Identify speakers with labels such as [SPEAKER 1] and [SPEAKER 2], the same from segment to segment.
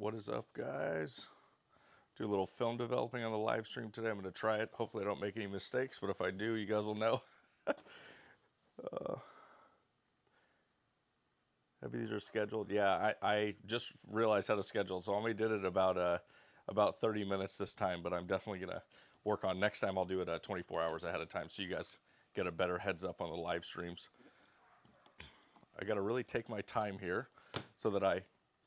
[SPEAKER 1] what is up, guys? Do a little film developing on the live stream today. I'm going to try it. Hopefully I don't make any mistakes, but if I do, you guys will know. Maybe these are scheduled. Yeah, I just realized how to schedule, so I only did it about 30 minutes this time, but I'm definitely going to work on next time. I'll do it 24 hours ahead of time so you guys get a better heads up on the live streams. I got to really take my time here so that I,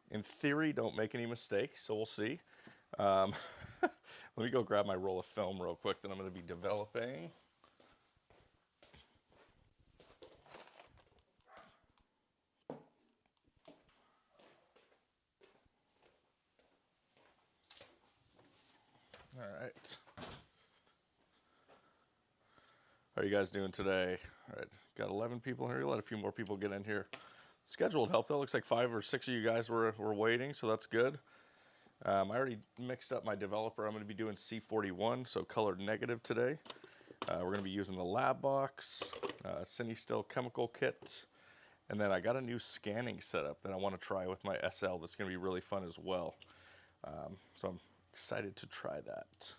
[SPEAKER 1] in theory, don't make any mistakes, so we'll see. Let me go grab my roll of film real quick that I'm going to be developing. All right. How are you guys doing today? All right, got 11 people here. Let a few more people get in here. Schedule would help though. Looks like 5 or 6 of you guys were waiting, so that's good. I already mixed up my developer. I'm going to be doing C-41, so colored negative today. We're going to be using the lab box, Cinestill chemical kit, and then I got a new scanning setup that I want to try with my SL that's going to be really fun as well. So I'm excited to try that.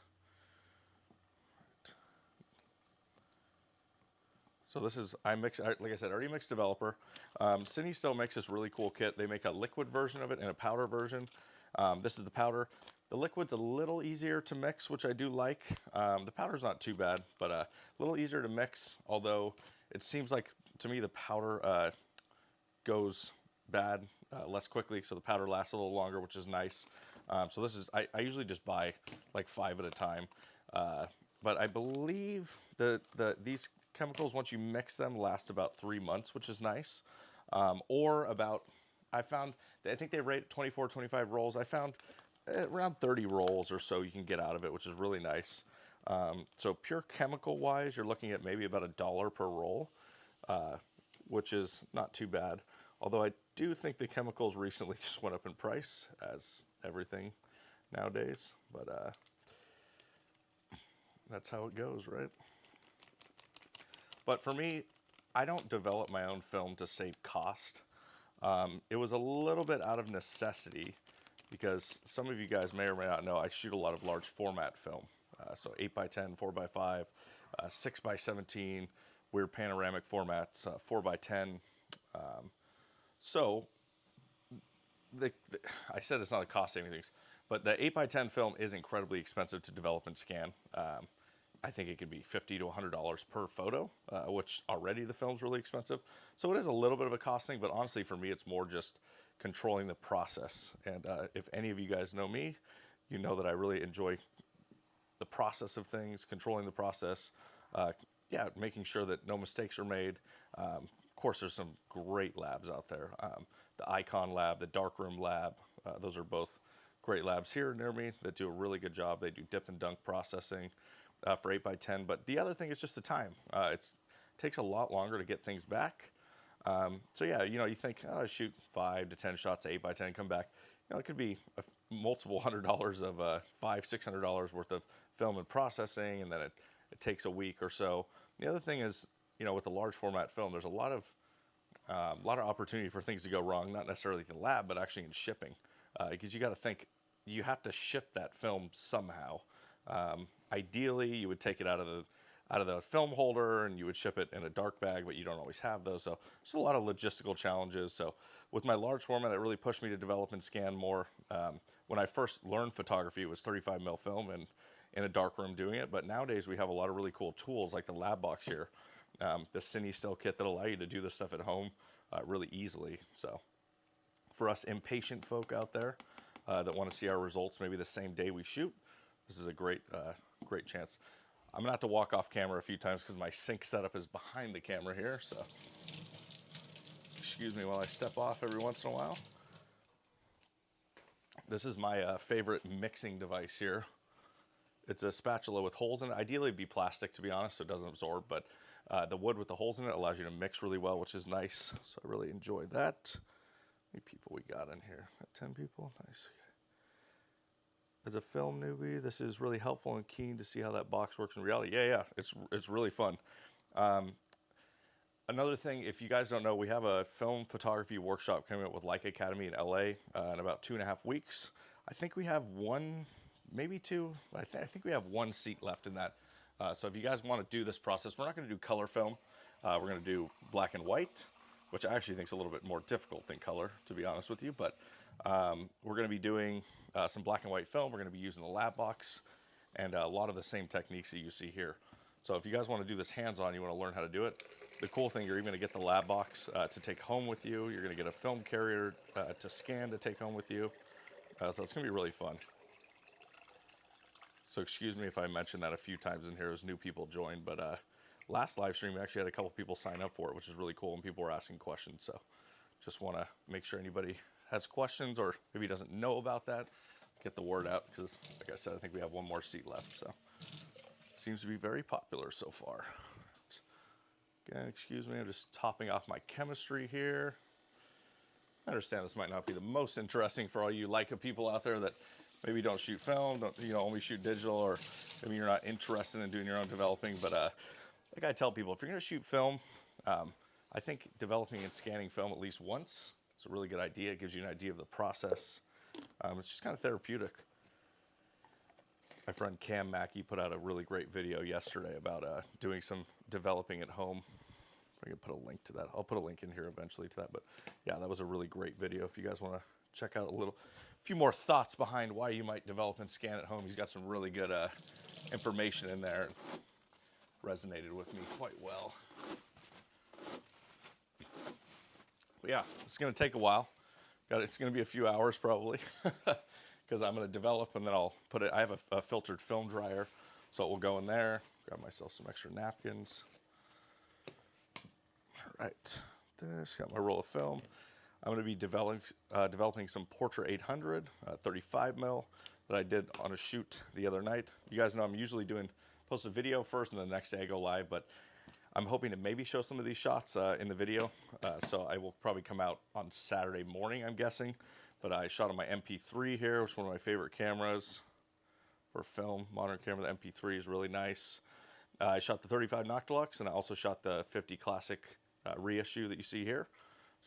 [SPEAKER 1] So this is, like I said, already mixed developer. Cinestill makes this really cool kit. They make a liquid version of it and a powder version. This is the powder. The liquid's a little easier to mix, which I do like. The powder's not too bad, but a little easier to mix, although it seems like, to me, the powder goes bad less quickly, so the powder lasts a little longer, which is nice. So this is, I usually just buy like 5 at a time. But I believe these chemicals, once you mix them, last about 3 months, which is nice. Or about, I think they rate 24, 25 rolls. I found around 30 rolls or so you can get out of it, which is really nice. So pure chemical wise, you're looking at maybe about $1 per roll, which is not too bad. Although I do think the chemicals recently just went up in price, as everything nowadays. But that's how it goes, right? But for me, I don't develop my own film to save cost. It was a little bit out of necessity because some of you guys may or may not know I shoot a lot of large format film. So 8x10, 4x5, 6x17, weird panoramic formats, 4x10. So I said it's not a cost saving things, but the 8x10 film is incredibly expensive to develop and scan. I think it could be $50 to $100 per photo, which already the film's really expensive. So it is a little bit of a cost thing, but honestly for me it's more just controlling the process. And if any of you guys know me, you know that I really enjoy the process of things, controlling the process, making sure that no mistakes are made. Of course, there's some great labs out there. The Icon lab, the Darkroom lab, those are both great labs here near me that do a really good job. They do dip and dunk processing for 8x10, but the other thing is just the time. It takes a lot longer to get things back. So yeah, you think, oh, shoot 5 to 10 shots of 8x10, come back. It could be multiple $100s of $500-600 worth of film and processing, and then it takes a week or so. The other thing is, with a large format film, there's a lot of opportunity for things to go wrong, not necessarily in the lab, but actually in shipping, because you got to think you have to ship that film somehow. Ideally, you would take it out of the film holder and you would ship it in a dark bag, but you don't always have those. So there's a lot of logistical challenges. So with my large format, it really pushed me to develop and scan more. When I first learned photography, it was 35 mil film and in a dark room doing it. But nowadays we have a lot of really cool tools like the lab box here, the Cinestill kit that allow you to do this stuff at home really easily. So for us impatient folk out there that want to see our results maybe the same day we shoot, this is a great chance. I'm gonna have to walk off camera a few times because my sync setup is behind the camera here, so excuse me while I step off every once in a while. This is my favorite mixing device here. It's a spatula with holes in it. Ideally it'd be plastic, to be honest, so it doesn't absorb, but the wood with the holes in it allows you to mix really well, which is nice, so I really enjoyed that. How many people we got in here? 10 people? Nice. As a film newbie, this is really helpful and keen to see how that box works in reality. Yeah, it's really fun. Another thing, if you guys don't know, we have a film photography workshop coming up with Leica Academy in LA in about 2.5 weeks. I think we have one, maybe two. I think we have one seat left in that. So if you guys want to do this process, we're not going to do color film. We're going to do black and white, which I actually think is a little bit more difficult than color, to be honest with you. But we're going to be doing some black and white film. We're going to be using the lab box and a lot of the same techniques that you see here. So if you guys want to do this hands-on, you want to learn how to do it, the cool thing, you're even going to get the lab box to take home with you. You're going to get a film carrier to scan to take home with you. So it's going to be really fun. So excuse me if I mentioned that a few times in here as new people joined, but last live stream we actually had a couple people sign up for it, which is really cool, and people were asking questions. So just want to make sure anybody has questions or maybe doesn't know about that, get the word out, because like I said, I think we have one more seat left. So seems to be very popular so far. Again, excuse me, I'm just topping off my chemistry here. I understand this might not be the most interesting for all you Leica people out there that maybe don't shoot film, don't, only shoot digital, or maybe you're not interested in doing your own developing. But like I tell people, if you're going to shoot film, I think developing and scanning film at least once is a really good idea. It gives you an idea of the process. It's just kind of therapeutic. My friend Cam Mackey put out a really great video yesterday about doing some developing at home. If I can put a link to that. I'll put a link in here eventually to that. But yeah, that was a really great video. If you guys want to check out a few more thoughts behind why you might develop and scan at home, he's got some really good information in there. Resonated with me quite well. But yeah, it's going to take a while. It's going to be a few hours probably. Because I'm going to develop and then I'll put it, I have a filtered film dryer, so it will go in there. Grab myself some extra napkins. All right, got my roll of film. I'm going to be developing some Portra 800, 35 mil that I did on a shoot the other night. You guys know I'm usually post a video first and the next day I go live, but I'm hoping to maybe show some of these shots in the video. So I will probably come out on Saturday morning, I'm guessing. But I shot on my MP3 here, which is one of my favorite cameras for film. Modern camera, the MP3 is really nice. I shot the 35 Noctilux, and I also shot the 50 Classic reissue that you see here.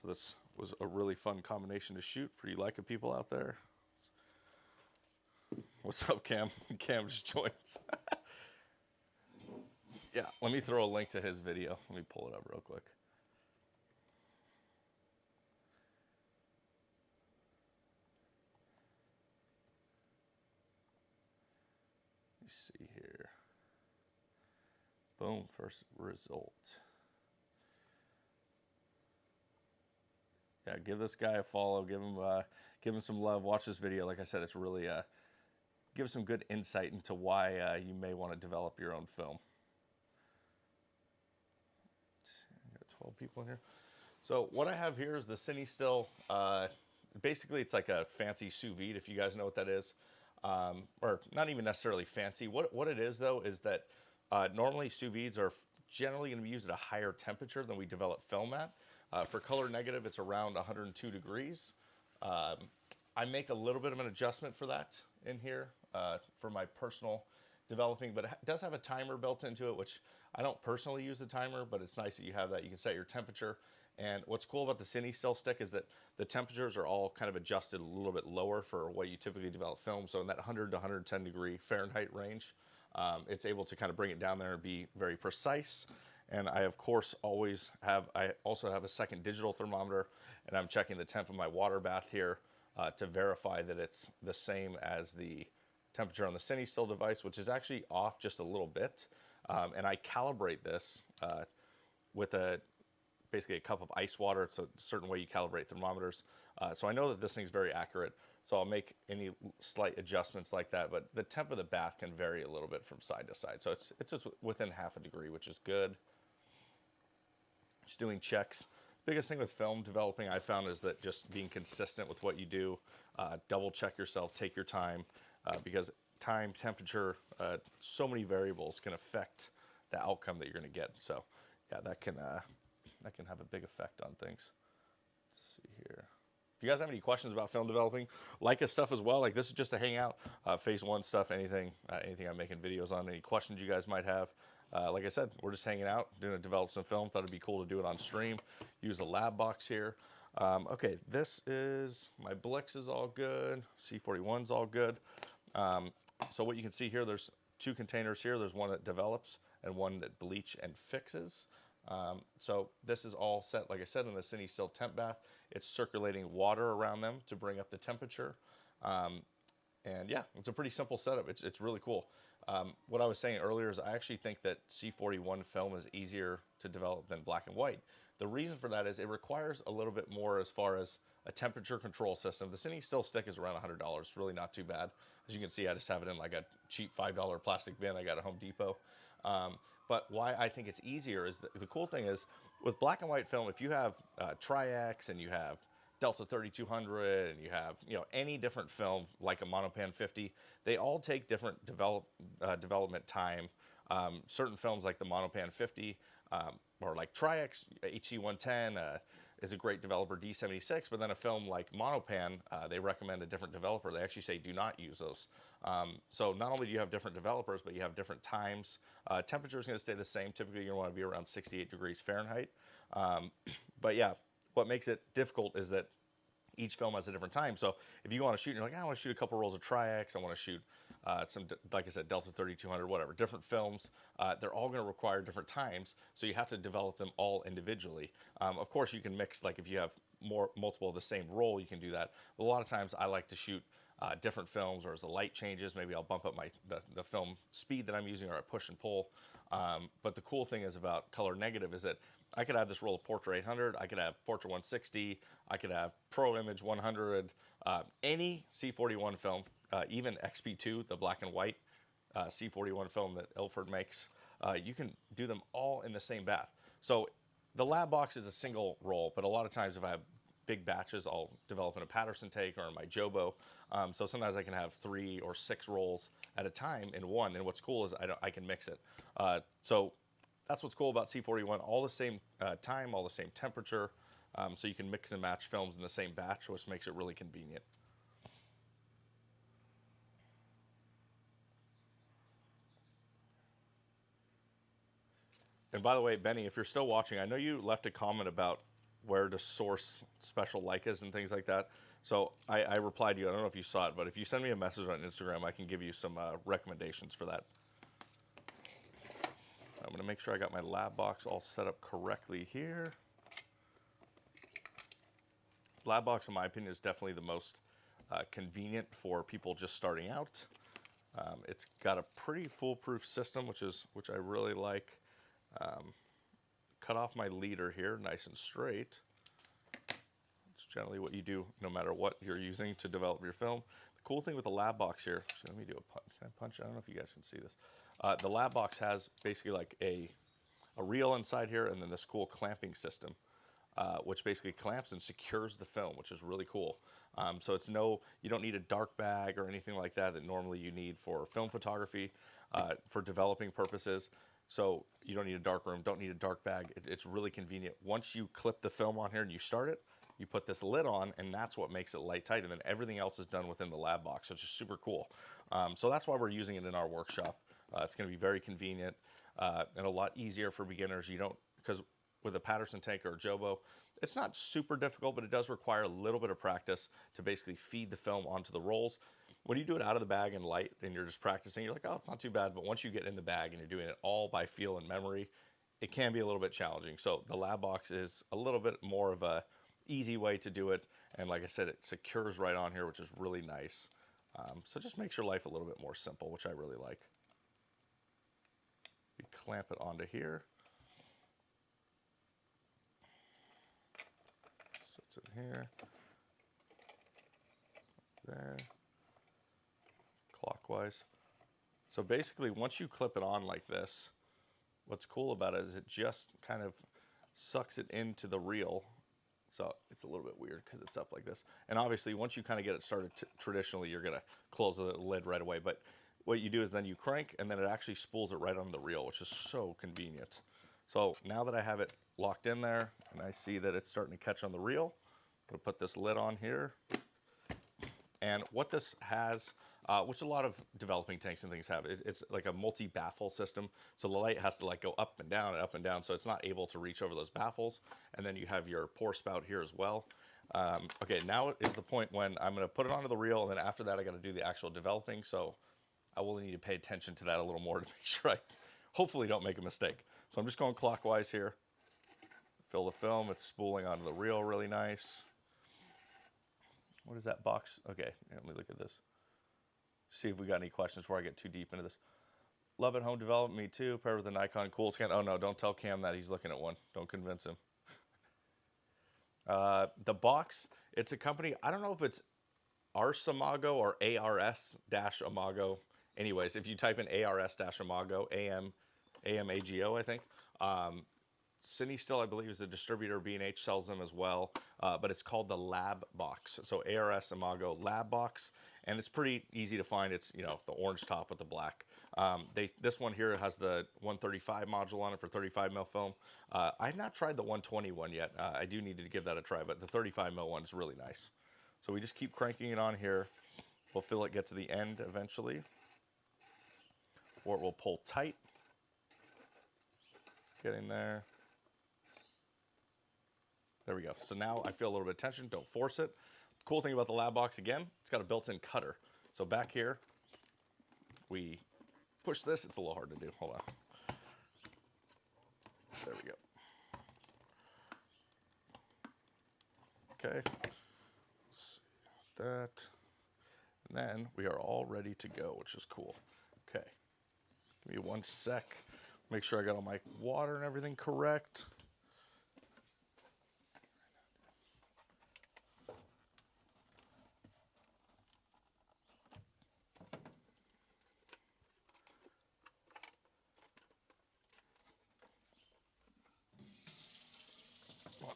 [SPEAKER 1] So this was a really fun combination to shoot for you Leica people out there. What's up, Cam? Cam just joined us. Yeah, let me throw a link to his video. Let me pull it up real quick. See here. Boom, first result. Yeah, give this guy a follow, give him some love, watch this video. Like I said, it's really gives some good insight into why you may want to develop your own film. Got 12 people in here. So what I have here is the Cine Still. Basically, it's like a fancy sous vide, if you guys know what that is. Or not even necessarily fancy. What it is, though, is that normally sous vides are generally going to be used at a higher temperature than we develop film at. For color negative, it's around 102 degrees. I make a little bit of an adjustment for that in here for my personal developing, but it does have a timer built into it, which I don't personally use the timer, but it's nice that you have that. You can set your temperature. And what's cool about the Cine Still stick is that the temperatures are all kind of adjusted a little bit lower for what you typically develop film. So in that 100 to 110 degree Fahrenheit range, it's able to kind of bring it down there and be very precise. And I, of course, I also have a second digital thermometer, and I'm checking the temp of my water bath here to verify that it's the same as the temperature on the Cine Still device, which is actually off just a little bit. And I calibrate this with basically a cup of ice water. It's a certain way you calibrate thermometers. So I know that this thing's very accurate. So I'll make any slight adjustments like that, but the temp of the bath can vary a little bit from side to side. So it's just within half a degree, which is good. Just doing checks. Biggest thing with film developing I found is that just being consistent with what you do, double check yourself, take your time, because time, temperature, so many variables can affect the outcome that you're gonna get. So yeah, that can have a big effect on things. Let's see here. If you guys have any questions about film developing, Leica stuff as well, like this is just a hangout, phase one stuff, anything I'm making videos on, any questions you guys might have, like I said, we're just hanging out, doing to develop some film. Thought it'd be cool to do it on stream. Use a lab box here. Okay, this is, my Bleach is all good. C-41's all good. So what you can see here, there's two containers here. There's one that develops and one that bleach and fixes. So this is all set, like I said, in the Cine Still temp bath. It's circulating water around them to bring up the temperature. And yeah, it's a pretty simple setup. It's really cool. What I was saying earlier is I actually think that C-41 film is easier to develop than black and white. The reason for that is it requires a little bit more as far as a temperature control system. The Cine Still stick is around $100. It's really not too bad. As you can see, I just have it in like a cheap $5 plastic bin I got at Home Depot. But why I think it's easier is that the cool thing is with black and white film, if you have Tri-X and you have Delta 3200 and you have any different film like a Monopan 50, they all take different development time. Certain films like the Monopan 50 or like Tri-X HC110 is a great developer, D76, but then a film like Monopan, they recommend a different developer. They actually say do not use those. So not only do you have different developers, but you have different times. Temperature is going to stay the same. Typically, you're going to want to be around 68 degrees Fahrenheit. But yeah, what makes it difficult is that each film has a different time. So if you want to shoot, you're like, I want to shoot a couple rolls of Tri-X, I want to shoot some, like I said, Delta 3200, whatever, different films. They're all going to require different times, so you have to develop them all individually. Of course, you can mix, like if you have multiple of the same roll, you can do that. But a lot of times I like to shoot different films, or as the light changes, maybe I'll bump up the film speed that I'm using, or I push and pull. But the cool thing is about color negative is that I could have this roll of Portra 800, I could have Portra 160, I could have Pro Image 100, any C-41 film, even XP2, the black and white C-41 film that Ilford makes, you can do them all in the same bath. So the lab box is a single roll, but a lot of times if I have big batches, I'll develop in a Patterson tank or in my Jobo. So sometimes I can have 3 or 6 rolls at a time in one, and what's cool is I can mix it. So that's what's cool about C-41, all the same time, all the same temperature, so you can mix and match films in the same batch, which makes it really convenient. And by the way, Benny, if you're still watching, I know you left a comment about where to source special Leicas and things like that. So I replied to you. I don't know if you saw it, but if you send me a message on Instagram, I can give you some recommendations for that. I'm going to make sure I got my lab box all set up correctly here. Lab box, in my opinion, is definitely the most convenient for people just starting out. It's got a pretty foolproof system, which I really like. Cut off my leader here, nice and straight. It's generally what you do no matter what you're using to develop your film. The cool thing with the lab box here, so let me do a punch. Can I punch? I don't know if you guys can see this. The lab box has basically like a reel inside here, and then this cool clamping system, which basically clamps and secures the film, which is really cool. So it's you don't need a dark bag or anything like that normally you need for film photography, for developing purposes. So you don't need a dark room, don't need a dark bag. It's really convenient. Once you clip the film on here and you start it, you put this lid on, and that's what makes it light tight, and then everything else is done within the lab box, which is super cool. So that's why we're using it in our workshop. It's going to be very convenient and a lot easier for beginners. Because with a Patterson tank or a Jobo, it's not super difficult, but it does require a little bit of practice to basically feed the film onto the rolls. When you do it out of the bag and light and you're just practicing, you're like, oh, it's not too bad. But once you get in the bag and you're doing it all by feel and memory, it can be a little bit challenging. So the lab box is a little bit more of a easy way to do it. And like I said, it secures right on here, which is really nice. So just makes your life a little bit more simple, which I really like. You clamp it onto here. Sits in here. There. Clockwise. So basically, once you clip it on like this, what's cool about it is it just kind of sucks it into the reel. So it's a little bit weird because it's up like this. And obviously, once you kind of get it started, traditionally, you're going to close the lid right away. But what you do is then you crank, and then it actually spools it right on the reel, which is so convenient. So now that I have it locked in there, and I see that it's starting to catch on the reel, I'm going to put this lid on here. And what this has, which a lot of developing tanks and things have. It's like a multi-baffle system, so the light has to like go up and down and up and down, so it's not able to reach over those baffles. And then you have your pour spout here as well. Okay, now is the point when I'm going to put it onto the reel, and then after that I got to do the actual developing, so I will need to pay attention to that a little more to make sure I hopefully don't make a mistake. So I'm just going clockwise here. Fill the film, it's spooling onto the reel really nice. What is that box? Okay, let me look at this. See if we got any questions before I get too deep into this. Love at home development, me too. Paired with a Nikon cool scan. Oh no, don't tell Cam that, he's looking at one. Don't convince him. The box, it's a company, I don't know if it's Ars-Imago or ARS-Imago. Anyways, if you type in ARS-Imago, AMAGO, I think. Cine Still, I believe, is the distributor. B&H sells them as well, but it's called the Lab Box. So ARS-Imago Lab Box, and it's pretty easy to find. It's, you know, the orange top with the black. This one here has the 135 module on it for 35mm film. I've not tried the 120 one yet. I do need to give that a try, but the 35mm one is really nice. So we just keep cranking it on here. We'll feel it get to the end eventually, or it will pull tight. Getting there. There we go. So now I feel a little bit of tension. Don't force it. Cool thing about the Lab Box, again, it's got a built-in cutter. So back here, we push this. It's a little hard to do. Hold on. There we go. Okay. Let's see that. And then we are all ready to go, which is cool. Okay. Give me 1 sec. Make sure I got all my water and everything correct.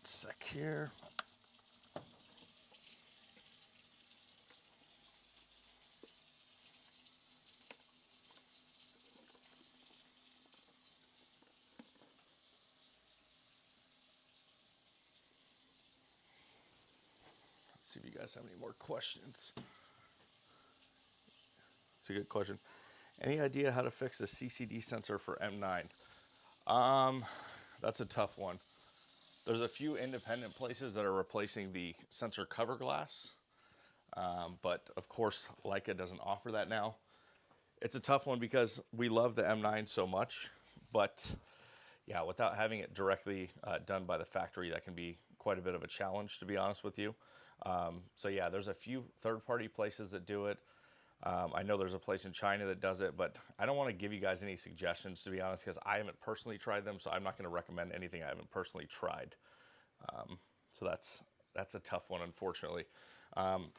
[SPEAKER 1] Sec here. Let's see if you guys have any more questions. It's a good question. Any idea how to fix the CCD sensor for M9? That's a tough one. There's a few independent places that are replacing the sensor cover glass, but of course Leica doesn't offer that now. It's a tough one because we love the M9 so much, but yeah, without having it directly done by the factory, that can be quite a bit of a challenge, to be honest with you. So yeah, there's a few third-party places that do it. I know there's a place in China that does it, but I don't want to give you guys any suggestions, to be honest, because I haven't personally tried them, so I'm not going to recommend anything I haven't personally tried. So that's a tough one, unfortunately. I'm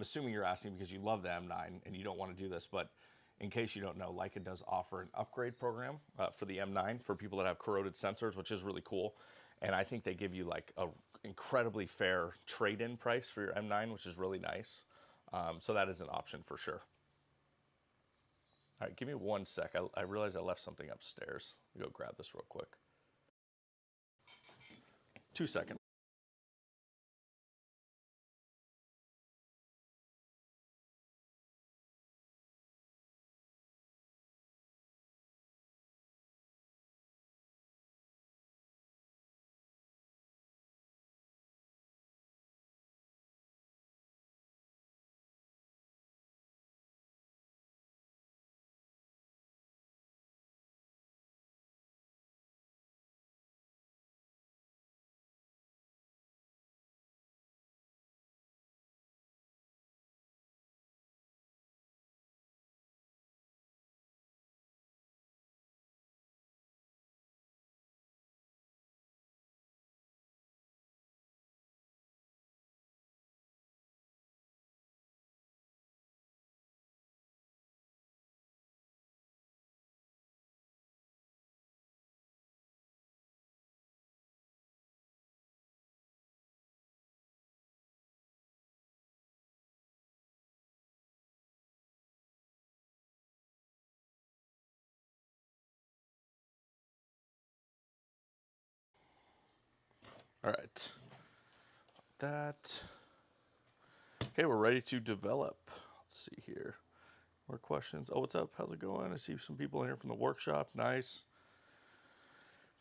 [SPEAKER 1] assuming you're asking because you love the M9 and you don't want to do this, but in case you don't know, Leica does offer an upgrade program for the M9 for people that have corroded sensors, which is really cool. And I think they give you like a incredibly fair trade-in price for your M9, which is really nice. So that is an option for sure. All right, give me 1 sec. I realized I left something upstairs. Let me go grab this real quick. 2 seconds. All right. Okay, we're ready to develop. Let's see here. More questions. Oh, what's up? How's it going? I see some people in here from the workshop. Nice.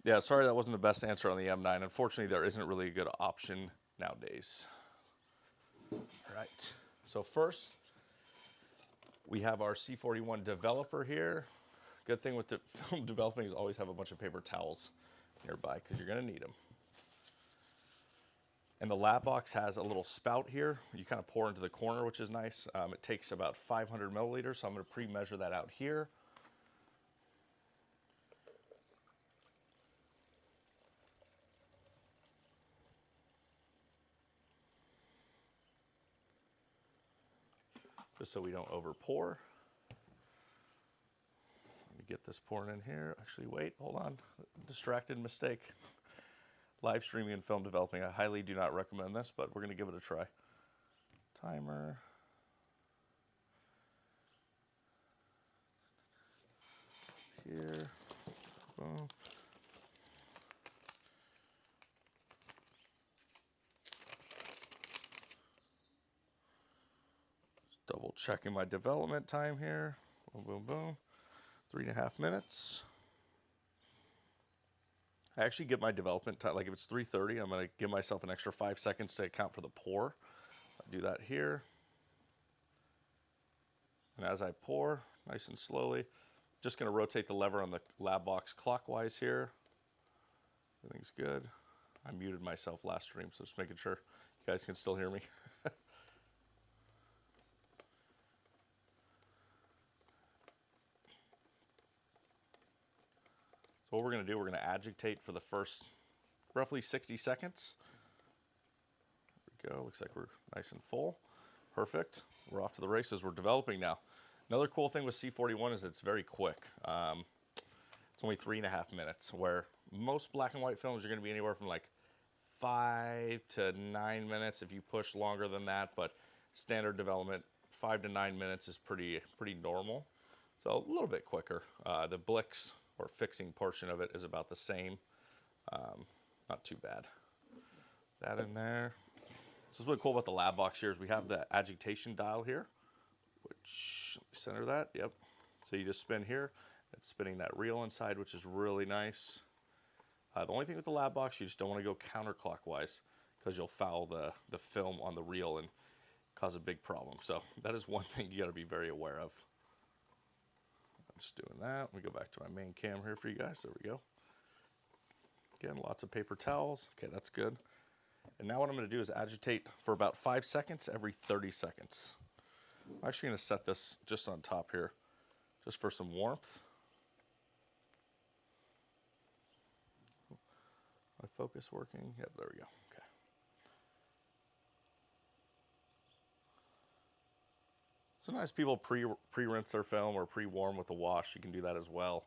[SPEAKER 1] Yeah, sorry that wasn't the best answer on the M9. Unfortunately, there isn't really a good option nowadays. All right. So first, we have our C-41 developer here. Good thing with the film developing is always have a bunch of paper towels nearby because you're going to need them. And the lab box has a little spout here. You kind of pour into the corner, which is nice. It takes about 500 milliliters, so I'm going to pre-measure that out here. Just so we don't over pour. Let me get this pouring in here. Actually, wait, hold on. Distracted mistake. Live streaming and film developing. I highly do not recommend this, but we're going to give it a try. Timer. Here. Boom. Double checking my development time here. Boom, boom, boom. 3.5 minutes. I actually get my development time, like if it's 3:30, I'm gonna give myself an extra 5 seconds to account for the pour. I do that here. And as I pour, nice and slowly, just gonna rotate the lever on the lab box clockwise here. Everything's good. I muted myself last stream, so just making sure you guys can still hear me. So what we're going to do, we're going to agitate for the first roughly 60 seconds. There we go. Looks like we're nice and full. Perfect. We're off to the races. We're developing now. Another cool thing with C-41 is it's very quick. It's only 3.5 minutes, where most black and white films are going to be anywhere from like 5 to 9 minutes if you push longer than that, but standard development, 5 to 9 minutes is pretty normal. So a little bit quicker. The Blix or fixing portion of it is about the same. Not too bad. That in there. This is really cool about the lab box here is we have the agitation dial here, which, center that, yep. So you just spin here, it's spinning that reel inside, which is really nice. The only thing with the lab box, you just don't want to go counterclockwise because you'll foul the film on the reel and cause a big problem. So that is one thing you got to be very aware of. Just doing that. Let me go back to my main cam here for you guys. There we go. Again, lots of paper towels. Okay, that's good. And now what I'm going to do is agitate for about 5 seconds every 30 seconds. I'm actually going to set this just on top here, just for some warmth. My focus working? Yep, there we go. Okay. Sometimes people pre-rinse their film or pre-warm with a wash. You can do that as well.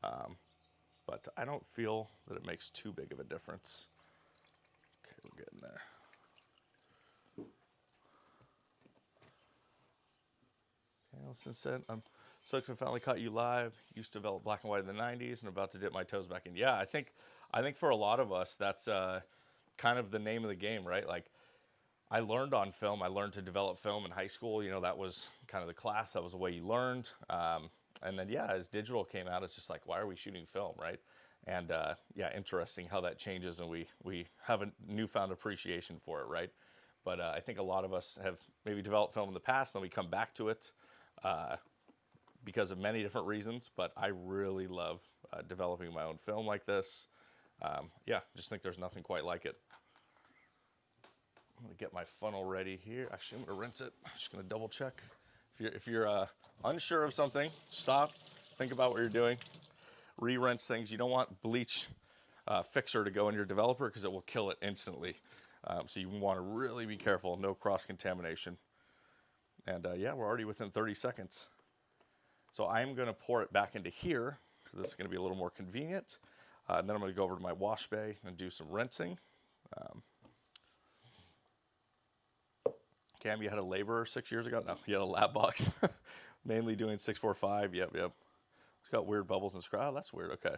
[SPEAKER 1] But I don't feel that it makes too big of a difference. Okay, we're getting there. Okay, Allison said, I'm so excited I finally caught you live. Used to develop black and white in the 90s and about to dip my toes back in. Yeah, I think for a lot of us, that's kind of the name of the game, right? Like, I learned on film. I learned to develop film in high school. You know, that was kind of the class. That was the way you learned. And then, yeah, as digital came out, it's just like, why are we shooting film, right? And, yeah, interesting how that changes, and we have a newfound appreciation for it, right? But I think a lot of us have maybe developed film in the past, and then we come back to it because of many different reasons. But I really love developing my own film like this. Yeah, just think there's nothing quite like it. I'm gonna get my funnel ready here. Actually, I'm gonna rinse it. I'm just gonna double check. If you're unsure of something, stop, think about what you're doing, re-rinse things. You don't want bleach fixer to go in your developer because it will kill it instantly. So you want to really be careful, no cross-contamination. And yeah, we're already within 30 seconds. So I'm gonna pour it back into here because this is gonna be a little more convenient. And then I'm gonna go over to my wash bay and do some rinsing. Cam, you had a laborer 6 years ago? No, you had a lab box. Mainly doing 645, yep. It's got weird bubbles and scratch. Oh, that's weird, okay.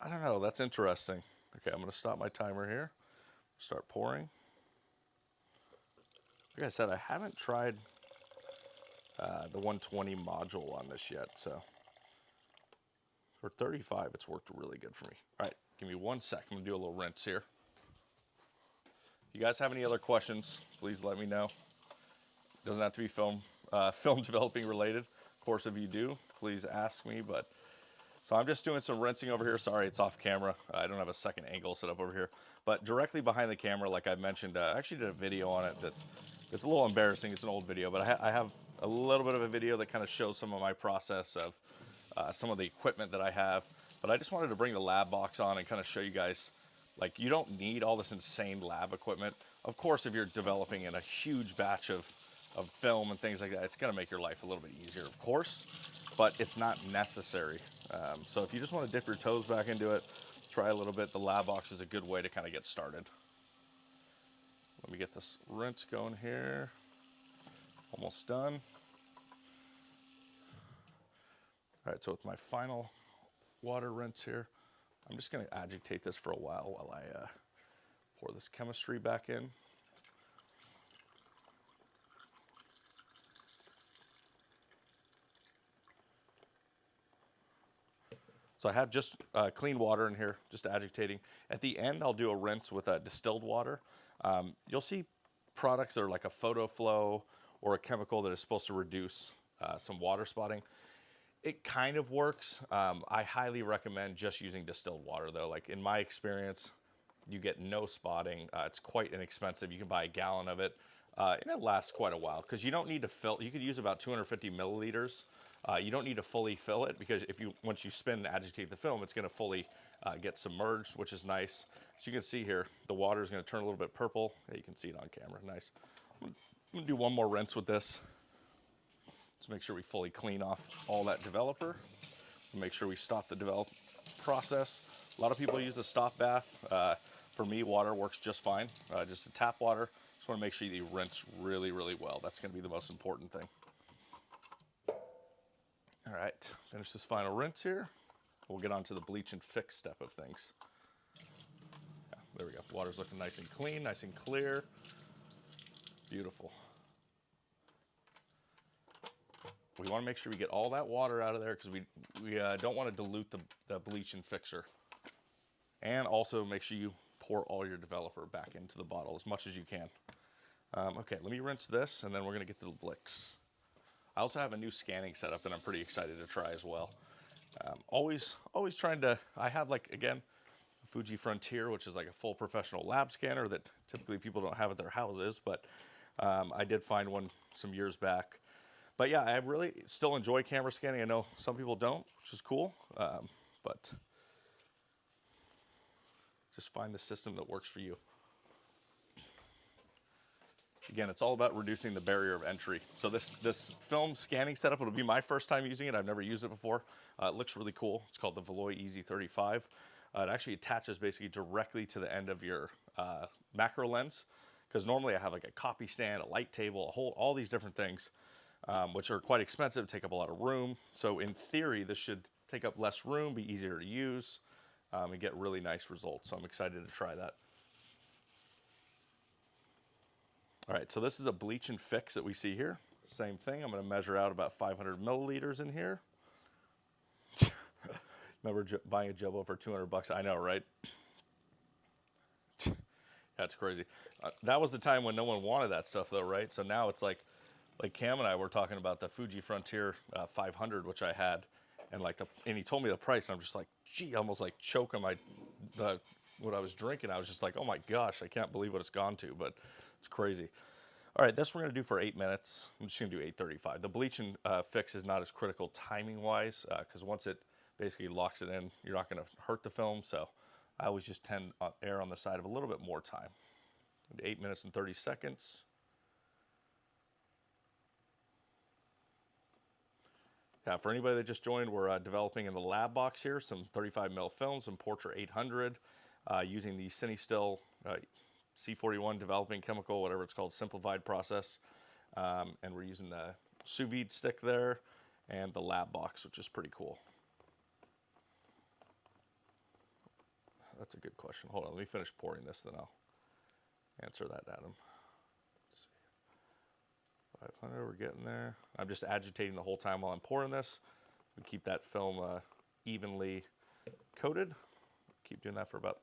[SPEAKER 1] I don't know, that's interesting. Okay, I'm gonna stop my timer here. Start pouring. Like I said, I haven't tried the 120 module on this yet, so for 35, it's worked really good for me. All right, give me 1 sec. I'm gonna do a little rinse here. If you guys have any other questions, please let me know. It doesn't have to be film developing related. Of course, if you do, please ask me. But so I'm just doing some rinsing over here. Sorry, it's off camera. I don't have a second angle set up over here. But directly behind the camera, like I mentioned, I actually did a video on it. It's a little embarrassing. It's an old video, but I have a little bit of a video that kind of shows some of my process of some of the equipment that I have. But I just wanted to bring the lab box on and kind of show you guys, like, you don't need all this insane lab equipment. Of course, if you're developing in a huge batch of film and things like that, it's going to make your life a little bit easier, of course, but it's not necessary. So if you just want to dip your toes back into it, try a little bit, the lab box is a good way to kind of get started. Let me get this rinse going here. Almost done. All right, so with my final water rinse here, I'm just going to agitate this for a while I pour this chemistry back in. So I have just clean water in here, just agitating. At the end, I'll do a rinse with distilled water. You'll see products that are like a photo flow or a chemical that is supposed to reduce some water spotting. It kind of works. I highly recommend just using distilled water though. Like in my experience, you get no spotting. It's quite inexpensive. You can buy a gallon of it and it lasts quite a while because you don't need to fill. You could use about 250 milliliters. You don't need to fully fill it because once you spin and agitate the film, it's going to fully get submerged, which is nice. So you can see here, the water is going to turn a little bit purple. Yeah, you can see it on camera. Nice. I'm going to do one more rinse with this. Let's make sure we fully clean off all that developer. Make sure we stop the develop process. A lot of people use the stop bath. For me, water works just fine. Just a tap water. Just want to make sure you rinse really, really well. That's going to be the most important thing. All right, finish this final rinse here. We'll get on to the bleach and fix step of things. Yeah, there we go. Water's looking nice and clean, nice and clear. Beautiful. We want to make sure we get all that water out of there because we don't want to dilute the bleach and fixer. And also make sure you pour all your developer back into the bottle as much as you can. Okay, let me rinse this and then we're going to get to the Blix. I also have a new scanning setup that I'm pretty excited to try as well. Always trying to, I have like, again, a Fuji Frontier, which is like a full professional lab scanner that typically people don't have at their houses, but I did find one some years back. But yeah, I really still enjoy camera scanning. I know some people don't, which is cool, but just find the system that works for you. Again, it's all about reducing the barrier of entry. So this film scanning setup, it'll be my first time using it. I've never used it before. It looks really cool. It's called the Veloy Easy 35. It actually attaches basically directly to the end of your macro lens. Because normally I have like a copy stand, a light table, all these different things, which are quite expensive, take up a lot of room. So in theory, this should take up less room, be easier to use, and get really nice results. So I'm excited to try that. All right, so this is a bleach and fix that we see here. Same thing, I'm gonna measure out about 500 milliliters in here. Remember buying a Jumbo for 200 bucks? I know, right? That's crazy. That was the time when no one wanted that stuff though, right? So now it's like Cam and I were talking about the Fuji Frontier 500, which I had, and and he told me the price, and I'm just like, gee, I almost like choke on what I was drinking. I was just like, oh my gosh, I can't believe what it's gone to, but it's crazy. All right, this we're gonna do for 8 minutes. I'm just gonna do 8:35. The bleach and fix is not as critical timing-wise, because once it basically locks it in, you're not gonna hurt the film, so I always just tend to err on the side of a little bit more time. 8 minutes and 30 seconds. Yeah, for anybody that just joined, we're developing in the lab box here some 35 mil films, some Portra 800, using the CineStill C-41 developing chemical, whatever it's called, simplified process. And we're using the sous vide stick there and the lab box, which is pretty cool. That's a good question. Hold on, let me finish pouring this, then I'll answer that, Adam. Let's see. 500, we're getting there. I'm just agitating the whole time while I'm pouring this. We keep that film evenly coated. Keep doing that for about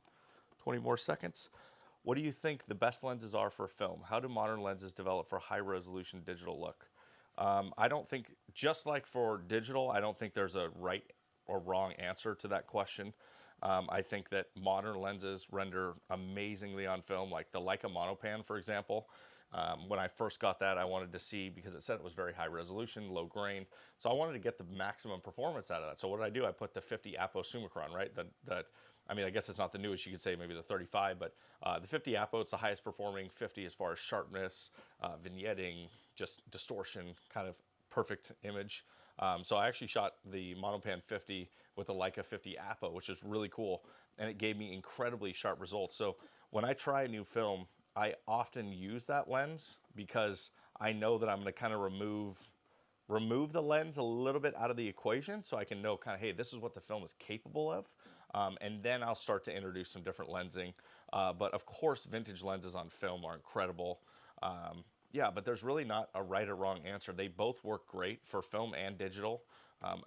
[SPEAKER 1] 20 more seconds. What do you think the best lenses are for film? How do modern lenses develop for high resolution digital look? I don't think, just like for digital, I don't think there's a right or wrong answer to that question. I think that modern lenses render amazingly on film, like the Leica monopan, for example. When I first got that, I wanted to see, because it said it was very high resolution, low grain. So I wanted to get the maximum performance out of that. So what did? I put the 50 Apo Summicron, right? I mean, I guess it's not the newest, you could say maybe the 35, but the 50 Apo, it's the highest performing 50 as far as sharpness, vignetting, just distortion, kind of perfect image. So I actually shot the Monopan 50 with the Leica 50 Apo, which is really cool, and it gave me incredibly sharp results. So when I try a new film, I often use that lens because I know that I'm going to kind of remove the lens a little bit out of the equation, so I can know kind of, hey, this is what the film is capable of, and then I'll start to introduce some different lensing. But of course, vintage lenses on film are incredible. Yeah, but there's really not a right or wrong answer. They both work great for film and digital.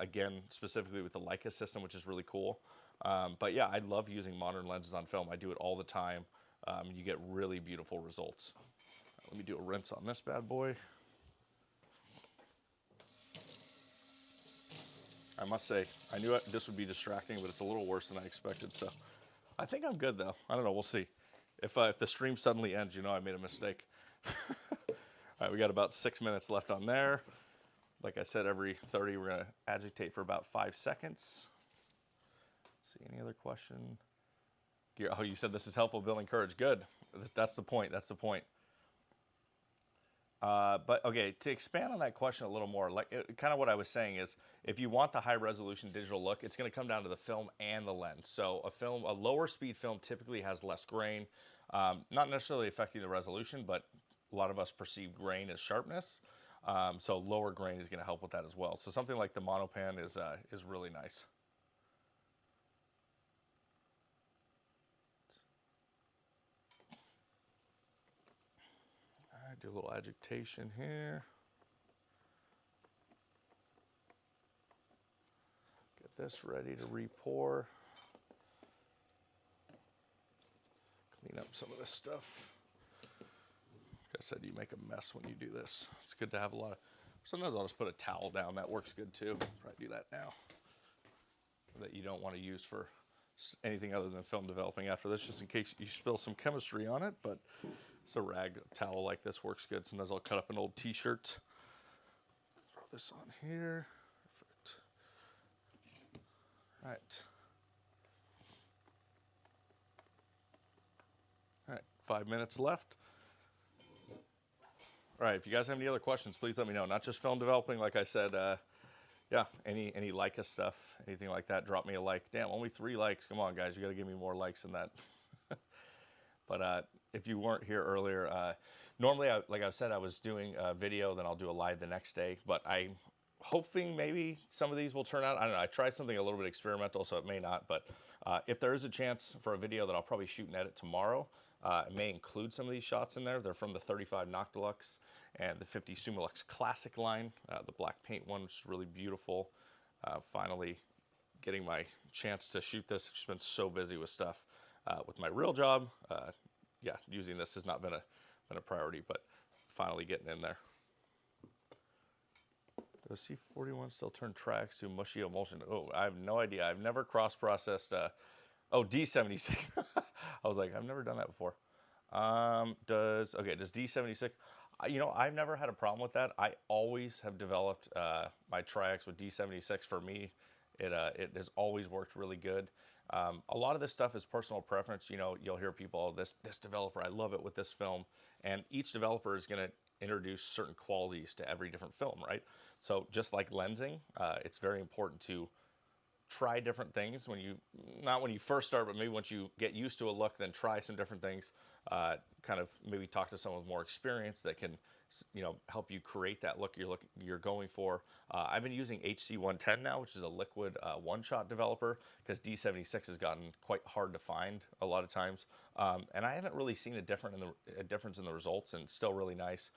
[SPEAKER 1] Again, specifically with the Leica system, which is really cool. But yeah, I love using modern lenses on film. I do it all the time. You get really beautiful results. Let me do a rinse on this bad boy. I must say, I knew this would be distracting, but it's a little worse than I expected. So I think I'm good, though. I don't know. We'll see. If the stream suddenly ends, you know I made a mistake. All right, we got about 6 minutes left on there. Like I said, every 30, we're going to agitate for about 5 seconds. Let's see, any other question? Oh, you said this is helpful building courage. Good. That's the point. That's the point. But okay, to expand on that question a little more, like kind of what I was saying is, if you want the high resolution digital look, it's going to come down to the film and the lens. So a lower speed film typically has less grain, not necessarily affecting the resolution, but a lot of us perceive grain as sharpness. So lower grain is going to help with that as well. So something like the monopan is really nice. All right, do a little agitation here. Get this ready to re-pour. Clean up some of this stuff. Like I said, you make a mess when you do this. It's good to have a lot of, sometimes I'll just put a towel down. That works good too. Probably do that now. That you don't want to use for anything other than film developing after this, just in case you spill some chemistry on it. But it's a rag towel like this works good. Sometimes I'll cut up an old t-shirt. Throw this on here. Perfect. All right. All right, 5 minutes left. All right, if you guys have any other questions, please let me know. Not just film developing, like I said, yeah, any Leica stuff, anything like that, drop me a like. Damn, only 3 likes. Come on, guys, you got to give me more likes than that. But if you weren't here earlier, normally, like I said, I was doing a video, then I'll do a live the next day. But I'm hoping maybe some of these will turn out. I don't know. I tried something a little bit experimental, so it may not. But if there is a chance for a video that I'll probably shoot and edit tomorrow, it may include some of these shots in there. They're from the 35 Noctilux and the 50 Summilux Classic line, the black paint one, which is really beautiful. Finally getting my chance to shoot this. I've just been so busy with stuff with my real job. Yeah, using this has not been a priority, but finally getting in there. Does C-41 still turn tracks to mushy emulsion? Oh, I have no idea. I've never cross-processed. Oh, D76. I was like, I've never done that before. Does D76? You know, I've never had a problem with that. I always have developed my triacs with D76. For me, it has always worked really good. A lot of this stuff is personal preference. You know, you'll hear people, this developer, I love it with this film. And each developer is going to introduce certain qualities to every different film, right? So just like lensing, it's very important to try different things when you, not when you first start, but maybe once you get used to a look, then try some different things. Kind of maybe talk to someone with more experience that can, help you create that look you're going for. I've been using HC110 now, which is a liquid one-shot developer, because D76 has gotten quite hard to find a lot of times, and I haven't really seen a difference in the results, and it's still really nice.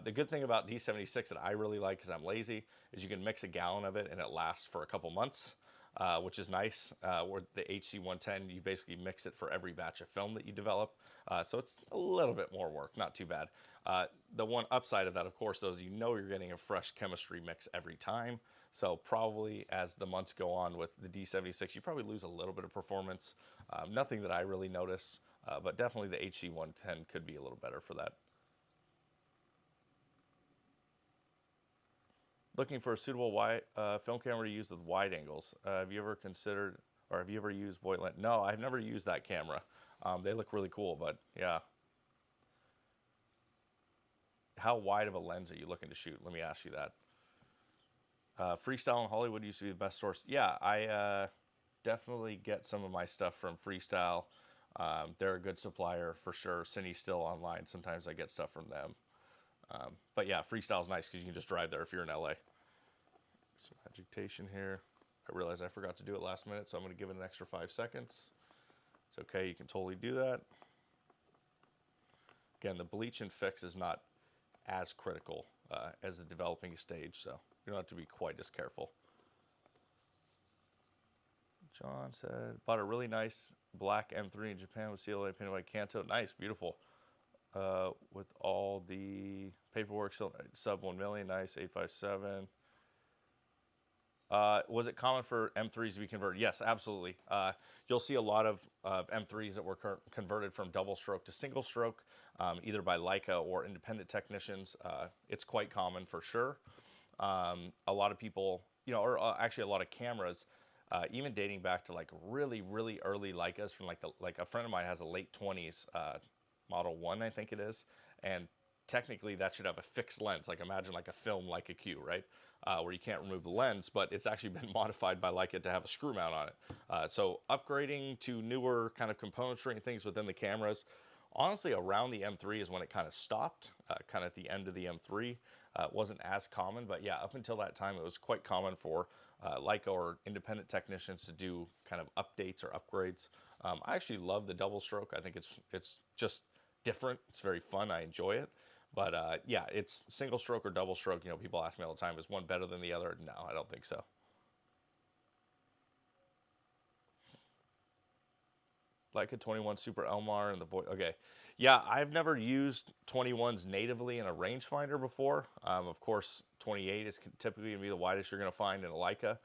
[SPEAKER 1] The good thing about D76 that I really like, because I'm lazy, is you can mix a gallon of it and it lasts for a couple months. Which is nice. Where the HC110, you basically mix it for every batch of film that you develop. So it's a little bit more work, not too bad. The one upside of that, of course, though, is you're getting a fresh chemistry mix every time. So probably as the months go on with the D76, you probably lose a little bit of performance. Nothing that I really notice, but definitely the HC110 could be a little better for that. Looking for a suitable film camera to use with wide angles. Have you ever considered, or have you ever used Voight lens? No, I've never used that camera. They look really cool, but yeah. How wide of a lens are you looking to shoot? Let me ask you that. Freestyle in Hollywood used to be the best source. Yeah, I definitely get some of my stuff from Freestyle. They're a good supplier for sure. Cine's still online. Sometimes I get stuff from them. But yeah, Freestyle's nice because you can just drive there if you're in LA. Some agitation here. I realize I forgot to do it last minute, so I'm going to give it an extra 5 seconds. It's okay, you can totally do that. Again, the bleach and fix is not as critical as the developing stage, so you don't have to be quite as careful. John said, bought a really nice black M3 in Japan with CLA painted by Kanto. Nice, beautiful. With all the paperwork, sub 1 million, nice, 857. Was it common for M3s to be converted? Yes, absolutely. You'll see a lot of M3s that were converted from double stroke to single stroke, either by Leica or independent technicians. It's quite common for sure. A lot of people, or actually a lot of cameras, even dating back to like really, really early Leicas from like a friend of mine has a late 20s Model 1, I think it is, and technically that should have a fixed lens. Like imagine like a film Leica Q, right? Where you can't remove the lens, but it's actually been modified by Leica to have a screw mount on it. So upgrading to newer kind of componentry and things within the cameras, honestly around the M3 is when it kind of stopped, kind of at the end of the M3. It wasn't as common, but yeah, up until that time it was quite common for Leica or independent technicians to do kind of updates or upgrades. I actually love the double stroke. I think it's just different. It's very fun. I enjoy it. But yeah, it's single stroke or double stroke. People ask me all the time, is one better than the other? No, I don't think so. Like a 21 Super Elmar and the Voight. Okay. Yeah, I've never used 21s natively in a rangefinder before. Of course, 28 is typically going to be the widest you're going to find in a Leica.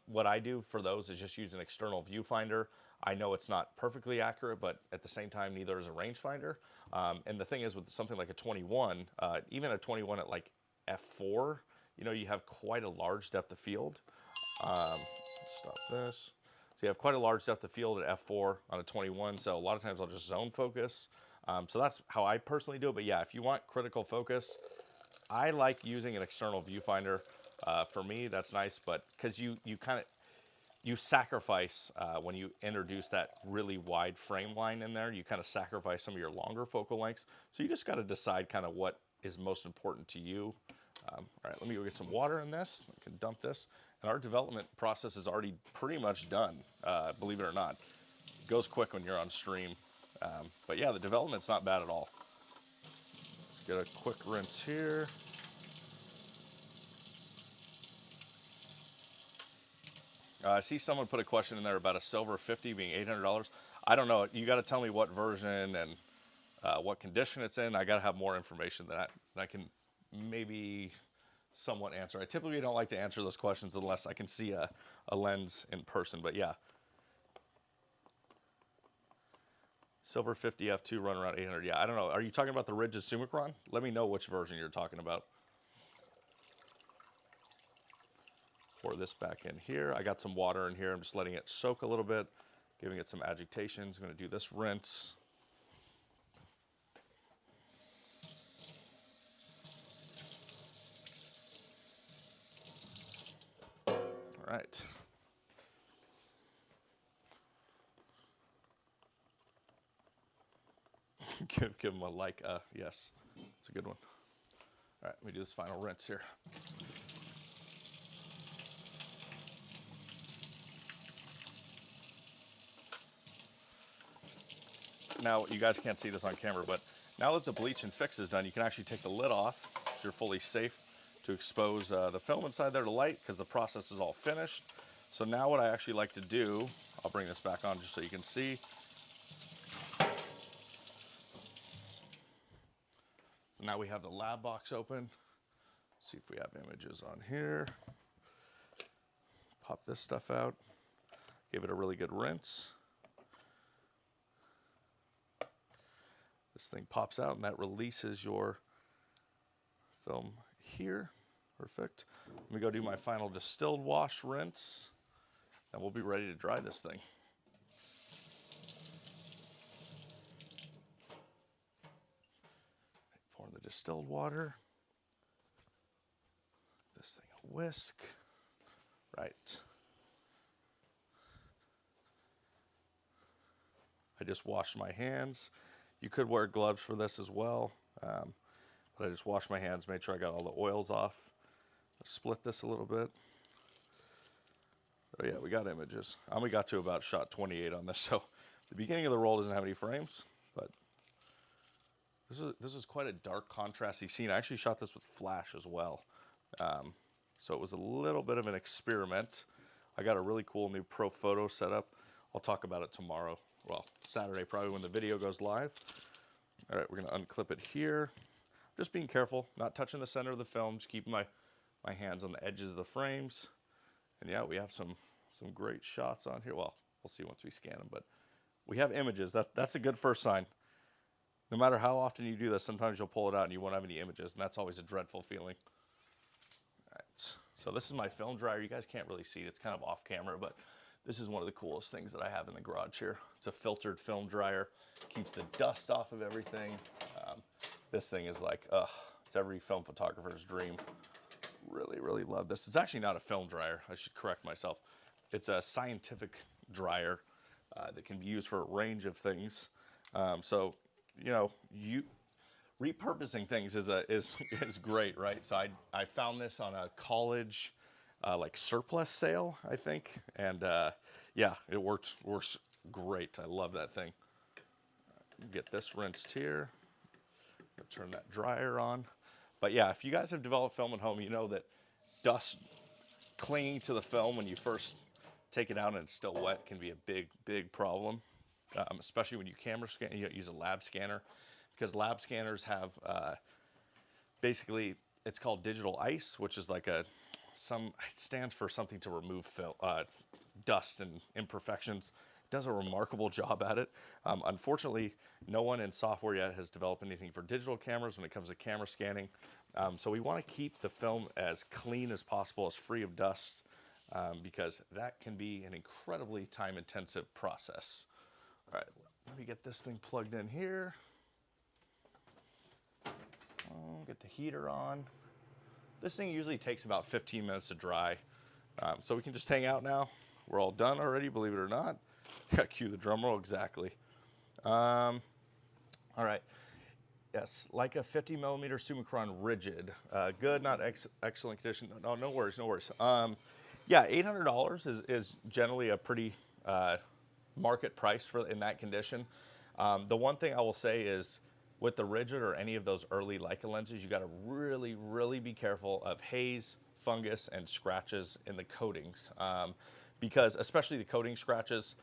[SPEAKER 1] What I do for those is just use an external viewfinder. I know it's not perfectly accurate, but at the same time, neither is a rangefinder. And the thing is, with something like a 21, even a 21 at like f4, you have quite a large depth of field. Let's stop this. So you have quite a large depth of field at f4 on a 21. So a lot of times I'll just zone focus. So that's how I personally do it. But yeah, if you want critical focus, I like using an external viewfinder. For me, that's nice, but because you sacrifice when you introduce that really wide frame line in there, you kind of sacrifice some of your longer focal lengths. So you just got to decide kind of what is most important to you. All right, let me go get some water in this. I can dump this. And our development process is already pretty much done, believe it or not. It goes quick when you're on stream. But yeah, the development's not bad at all. Get a quick rinse here. I see someone put a question in there about a silver 50 being $800. I don't know. You got to tell me what version and what condition it's in. I got to have more information than that. I can maybe somewhat answer. I typically don't like to answer those questions unless I can see a lens in person, but yeah. Silver 50 f2 run around 800. Yeah, I don't know. Are you talking about the rigid Summicron? Let me know which version you're talking about. Pour this back in here. I got some water in here. I'm just letting it soak a little bit, giving it some agitations. I'm going to do this rinse. All right. give them a Leica. Yes, it's a good one. All right, let me do this final rinse here. Now, you guys can't see this on camera, but now that the bleach and fix is done, you can actually take the lid off. You're fully safe to expose the film inside there to light because the process is all finished. So now what I actually like to do, I'll bring this back on just so you can see. So now we have the lab box open. See if we have images on here. Pop this stuff out. Give it a really good rinse. This thing pops out and that releases your film here. Perfect. Let me go do my final distilled wash rinse and we'll be ready to dry this thing. Pour in the distilled water. This thing a whisk. Right. I just washed my hands. You could wear gloves for this as well, but I just washed my hands, made sure I got all the oils off. Split this a little bit. Oh yeah, we got images. I only got to about shot 28 on this, so the beginning of the roll doesn't have any frames, but this is quite a dark, contrasty scene. I actually shot this with flash as well, so it was a little bit of an experiment. I got a really cool new pro photo setup. I'll talk about it tomorrow. Well, Saturday probably when the video goes live. All right, we're gonna unclip it here. Just being careful, not touching the center of the film, just keeping my hands on the edges of the frames. And yeah, we have some great shots on here. Well, we'll see once we scan them, but we have images. That's a good first sign. No matter how often you do this, sometimes you'll pull it out and you won't have any images, and that's always a dreadful feeling. All right, so this is my film dryer. You guys can't really see it, it's kind of off camera, but this is one of the coolest things that I have in the garage here. It's a filtered film dryer. Keeps the dust off of everything. This thing is like, it's every film photographer's dream. Really, really love this. It's actually not a film dryer. I should correct myself. It's a scientific dryer that can be used for a range of things. So, you know, repurposing things is great, right? So I found this on a college like surplus sale, I think, and yeah, it works great. I love that thing. Get this rinsed here. Turn that dryer on. But yeah, if you guys have developed film at home, you know that dust clinging to the film when you first take it out and it's still wet can be a big problem, especially when you camera scan. You use a lab scanner, because lab scanners have basically, it's called digital ice, which is like it stands for something to remove dust and imperfections. It does a remarkable job at it. Unfortunately, no one in software yet has developed anything for digital cameras when it comes to camera scanning. So we want to keep the film as clean as possible, as free of dust, because that can be an incredibly time-intensive process. All right, let me get this thing plugged in here. Get the heater on. This thing usually takes about 15 minutes to dry. So we can just hang out now. We're all done already, believe it or not. Cue the drum roll, exactly. All right. Yes, like a 50 millimeter Summicron rigid. Good, not excellent condition. No worries, no worries. Yeah, $800 is generally a pretty market price in that condition. The one thing I will say is, with the rigid or any of those early Leica lenses, you got to really, really be careful of haze, fungus, and scratches in the coatings. Because, especially the coating scratches,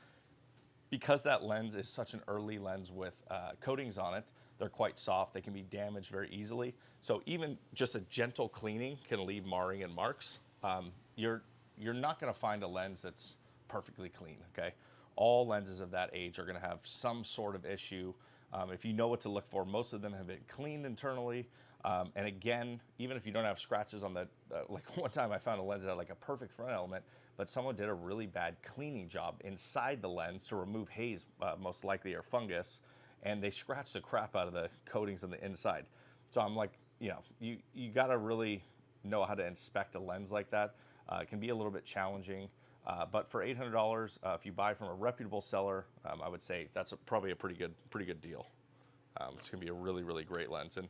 [SPEAKER 1] because that lens is such an early lens with coatings on it, they're quite soft. They can be damaged very easily. So even just a gentle cleaning can leave marring and marks. You're not going to find a lens that's perfectly clean, okay? All lenses of that age are going to have some sort of issue. If you know what to look for, most of them have been cleaned internally. And again, even if you don't have scratches on the, like one time I found a lens that had like a perfect front element, but someone did a really bad cleaning job inside the lens to remove haze, most likely, or fungus, and they scratched the crap out of the coatings on the inside. So I'm like, you know, you gotta really know how to inspect a lens like that. It can be a little bit challenging, but for $800, if you buy from a reputable seller, I would say that's probably a pretty good deal. It's going to be a really, really great lens. And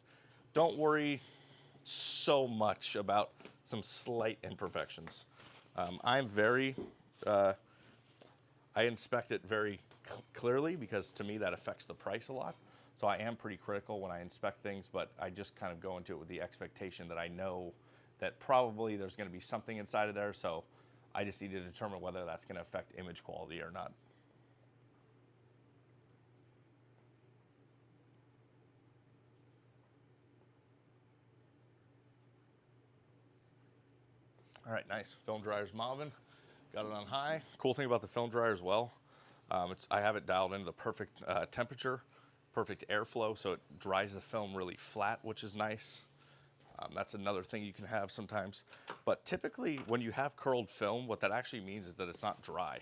[SPEAKER 1] don't worry so much about some slight imperfections. I'm very, I inspect it very clearly because to me that affects the price a lot. So I am pretty critical when I inspect things, but I just kind of go into it with the expectation that I know that probably there's going to be something inside of there. So I just need to determine whether that's going to affect image quality or not. All right, nice. Film dryer's moving. Got it on high. Cool thing about the film dryer as well, I have it dialed into the perfect temperature, perfect airflow, so it dries the film really flat, which is nice. That's another thing you can have sometimes. But typically, when you have curled film, what that actually means is that it's not dry.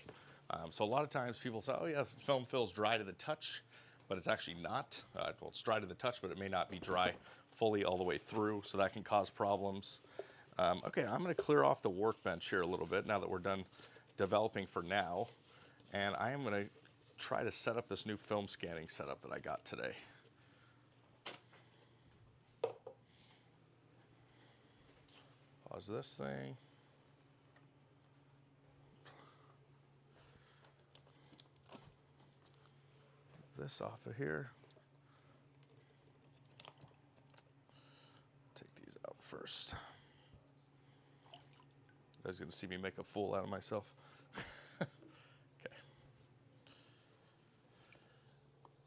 [SPEAKER 1] So a lot of times people say, oh yeah, film feels dry to the touch, but it's actually not. Well, it's dry to the touch, but it may not be dry fully all the way through, so that can cause problems. Okay, I'm going to clear off the workbench here a little bit now that we're done developing for now. And I am going to try to set up this new film scanning setup that I got today. Pause this thing. Move this off of here. Take these out first. You guys going to see me make a fool out of myself. Okay.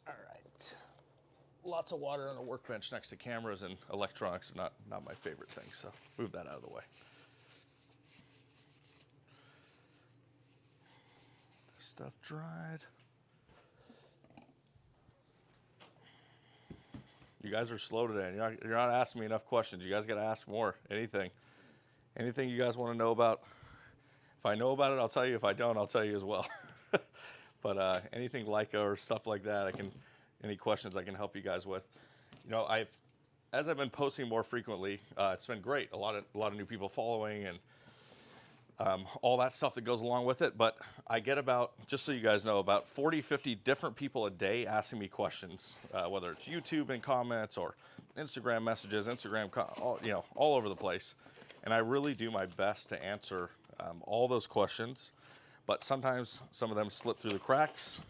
[SPEAKER 1] All right. Lots of water on a workbench next to cameras and electronics are not my favorite thing, so move that out of the way. This stuff dried. You guys are slow today. You're not asking me enough questions. You guys got to ask more. Anything you guys want to know about? If I know about it, I'll tell you. If I don't, I'll tell you as well. But anything Leica or stuff like that, any questions I can help you guys with. You know, as I've been posting more frequently, it's been great. A lot of new people following and all that stuff that goes along with it. But I get about, just so you guys know, about 40, 50 different people a day asking me questions, whether it's YouTube in comments or Instagram messages, all over the place. And I really do my best to answer all those questions, but sometimes some of them slip through the cracks,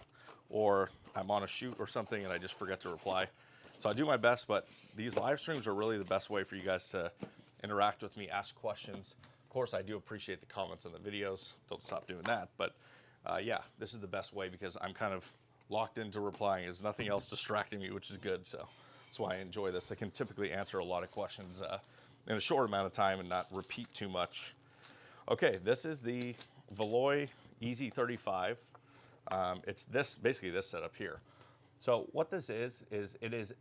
[SPEAKER 1] or I'm on a shoot or something and I just forget to reply. So I do my best, but these live streams are really the best way for you guys to interact with me, ask questions. Of course, I do appreciate the comments on the videos. Don't stop doing that. But yeah, this is the best way because I'm kind of locked into replying. There's nothing else distracting me, which is good. So that's why I enjoy this. I can typically answer a lot of questions in a short amount of time and not repeat too much. Okay, this is the Veloy EZ35. It's basically this setup here. So what this is it is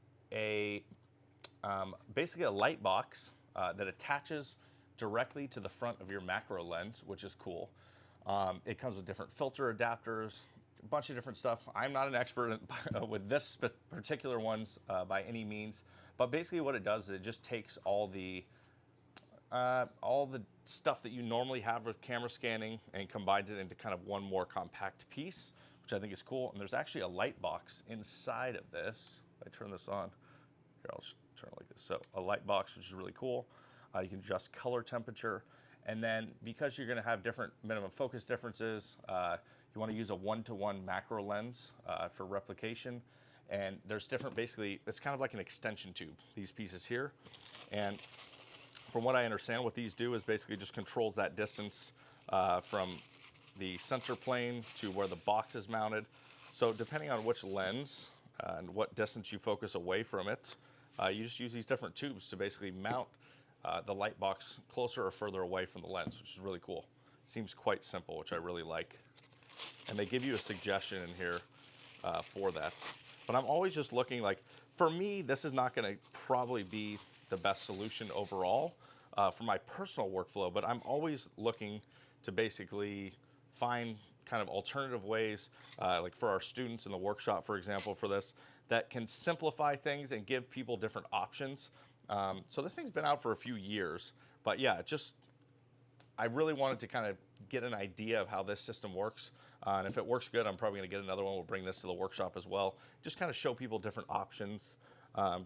[SPEAKER 1] basically a light box that attaches directly to the front of your macro lens, which is cool. It comes with different filter adapters, a bunch of different stuff. I'm not an expert with this particular ones by any means, but basically what it does is it just takes all the stuff that you normally have with camera scanning and combines it into kind of one more compact piece, which I think is cool. And there's actually a light box inside of this. If I turn this on, here, I'll just turn it like this. So a light box, which is really cool. You can adjust color temperature. And then because you're gonna have different minimum focus differences, you wanna use a 1-to-1 macro lens for replication. And there's different, basically, it's kind of like an extension tube, these pieces here. And from what I understand, what these do is basically just controls that distance from the center plane to where the box is mounted. So depending on which lens and what distance you focus away from it, you just use these different tubes to basically mount the light box closer or further away from the lens, which is really cool. Seems quite simple, which I really like. And they give you a suggestion in here for that. But I'm always just looking, like, for me, this is not gonna probably be the best solution overall for my personal workflow, but I'm always looking to basically find kind of alternative ways, like for our students in the workshop, for example, for this, that can simplify things and give people different options. So this thing's been out for a few years, but yeah, I really wanted to kind of get an idea of how this system works. And if it works good, I'm probably going to get another one. We'll bring this to the workshop as well. Just kind of show people different options,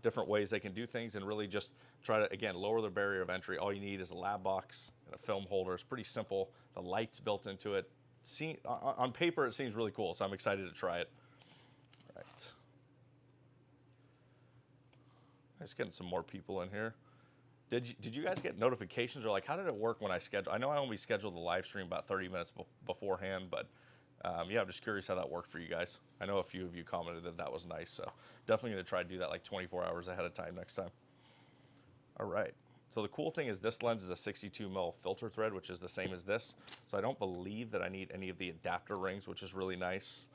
[SPEAKER 1] different ways they can do things, and really just try to, again, lower the barrier of entry. All you need is a lab box and a film holder. It's pretty simple. The light's built into it. On paper, it seems really cool, so I'm excited to try it. All right. Just getting some more people in here. Did you guys get notifications, or like how did it work when I scheduled? I know I only scheduled the live stream about 30 minutes beforehand, but yeah, I'm just curious how that worked for you guys. I know a few of you commented that that was nice, so definitely going to try to do that like 24 hours ahead of time next time. All right. So the cool thing is this lens is a 62mm filter thread, which is the same as this. So I don't believe that I need any of the adapter rings, which is really nice.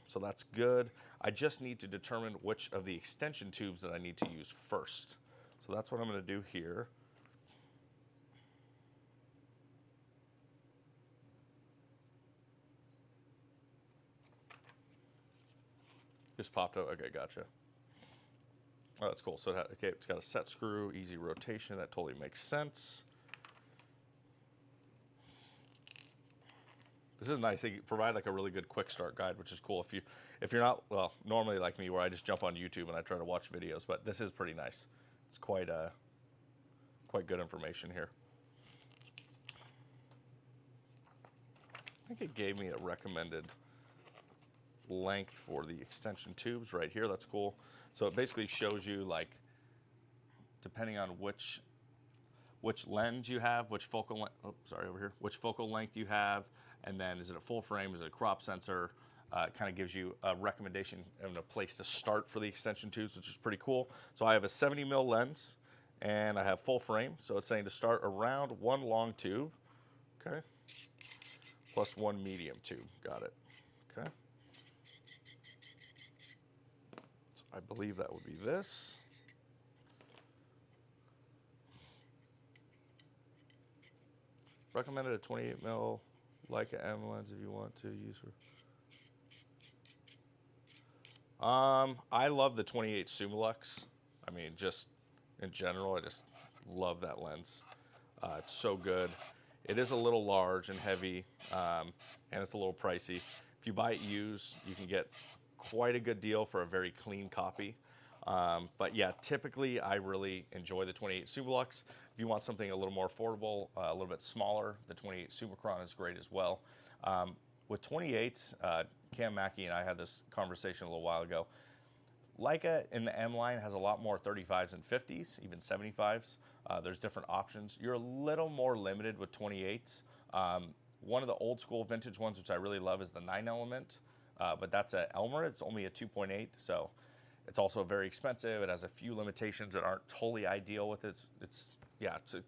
[SPEAKER 1] So that's good. I just need to determine which of the extension tubes that I need to use first. So that's what I'm going to do here. Just popped out. Okay, gotcha. Oh, that's cool. So okay, it's got a set screw, easy rotation. That totally makes sense. This is nice. They provide like a really good quick start guide, which is cool. If you're not, well, normally like me, where I just jump on YouTube and I try to watch videos, but this is pretty nice. It's quite good information here. I think it gave me a recommended length for the extension tubes right here. That's cool. So it basically shows you, like, depending on which lens you have, which focal length, oh, sorry, over here, which focal length you have, and then is it a full frame, is it a crop sensor? It kind of gives you a recommendation and a place to start for the extension tubes, which is pretty cool. So I have a 70mm lens, and I have full frame. So it's saying to start around one long tube, okay, plus one medium tube. Got it. Okay. So I believe that would be this. Recommended a 28mm Leica M lens if you want to use for. I love the 28 Summilux. I mean, just in general, I just love that lens. It's so good. It is a little large and heavy, and it's a little pricey. If you buy it used, you can get quite a good deal for a very clean copy. But yeah, typically I really enjoy the 28 Summilux. If you want something a little more affordable, a little bit smaller, the 28 Summicron is great as well. With 28s, Cam Mackey and I had this conversation a little while ago. Leica in the M line has a lot more 35s and 50s, even 75s. There's different options. You're a little more limited with 28s. One of the old school vintage ones, which I really love, is the 9mm, but that's an Elmer. It's only a 2.8, so it's also very expensive. It has a few limitations that aren't totally ideal with it. It's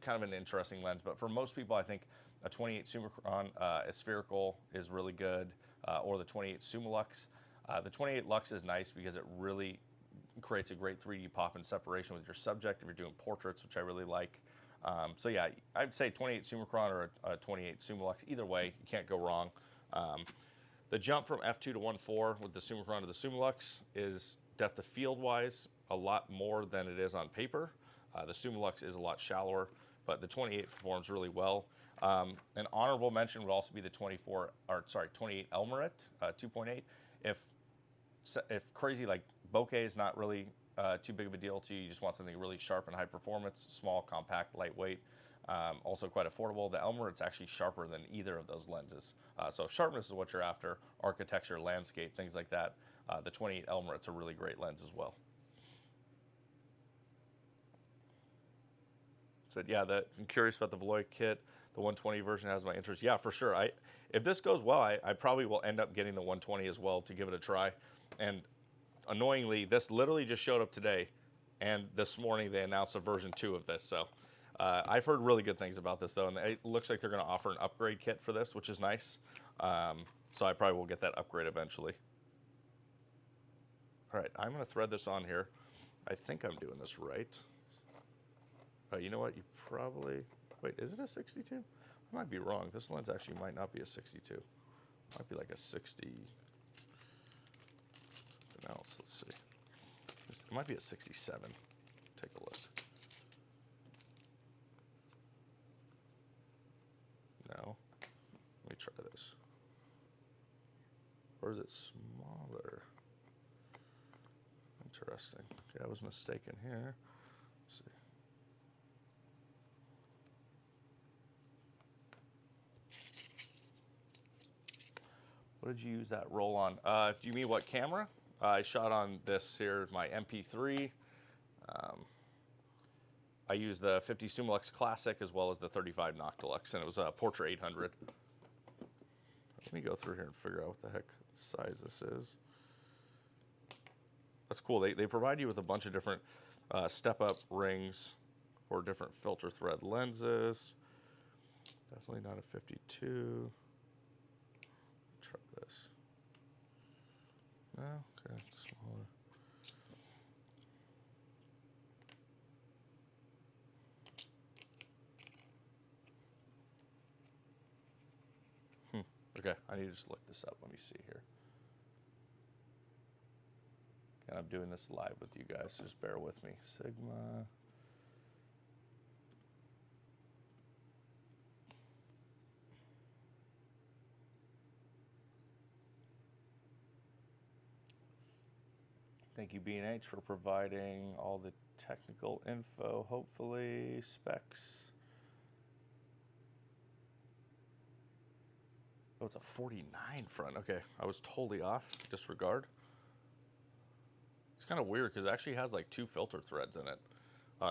[SPEAKER 1] kind of an interesting lens, but for most people, I think a 28 Summicron spherical is really good, or the 28 Summilux. The 28 Lux is nice because it really creates a great 3D pop and separation with your subject if you're doing portraits, which I really like. So yeah, I'd say 28 Summicron or a 28 Summilux. Either way, you can't go wrong. The jump from f2 to 1.4 with the Summicron to the Summilux is depth of field wise a lot more than it is on paper. The Summilux is a lot shallower, but the 28 performs really well. An honorable mention would also be the 28 Elmerit 2.8. If crazy like bokeh is not really too big of a deal to you, you just want something really sharp and high performance, small, compact, lightweight, also quite affordable. The Elmerit's actually sharper than either of those lenses. So if sharpness is what you're after, architecture, landscape, things like that, the 28 Elmerit's a really great lens as well. So yeah, I'm curious about the Valoy kit. The 120 version has my interest. Yeah, for sure. If this goes well, I probably will end up getting the 120 as well to give it a try. And annoyingly, this literally just showed up today, and this morning they announced a version 2 of this. So I've heard really good things about this, though, and it looks like they're going to offer an upgrade kit for this, which is nice. So I probably will get that upgrade eventually. All right, I'm going to thread this on here. I think I'm doing this right. You know what? You probably... Wait, is it a 62? I might be wrong. This lens actually might not be a 62. It might be like a 60... Something else. Let's see. It might be a 67. Take a look. No. Let me try this. smaller. Interesting. Okay, I was mistaken here. Let's see. What did you use that roll on? Do you mean what camera? I shot on this here, my MP3. I used the 50 Summilux Classic as well as the 35 Noctilux, and it was a Portra 800. Let me go through here and figure out what the heck size this is. That's cool. They provide you with a bunch of different step-up rings for different filter thread lenses. Definitely not a 52. Try this. No? Okay, smaller. Okay, I need to just look this up. Let me see here. And I'm doing this live with you guys, so just bear with me. Sigma. Thank you, B&H, for providing all the technical info, hopefully, specs. Oh, it's a 49 front. Okay, I was totally off. Disregard. It's kind of weird because it actually has like 2 filter threads in it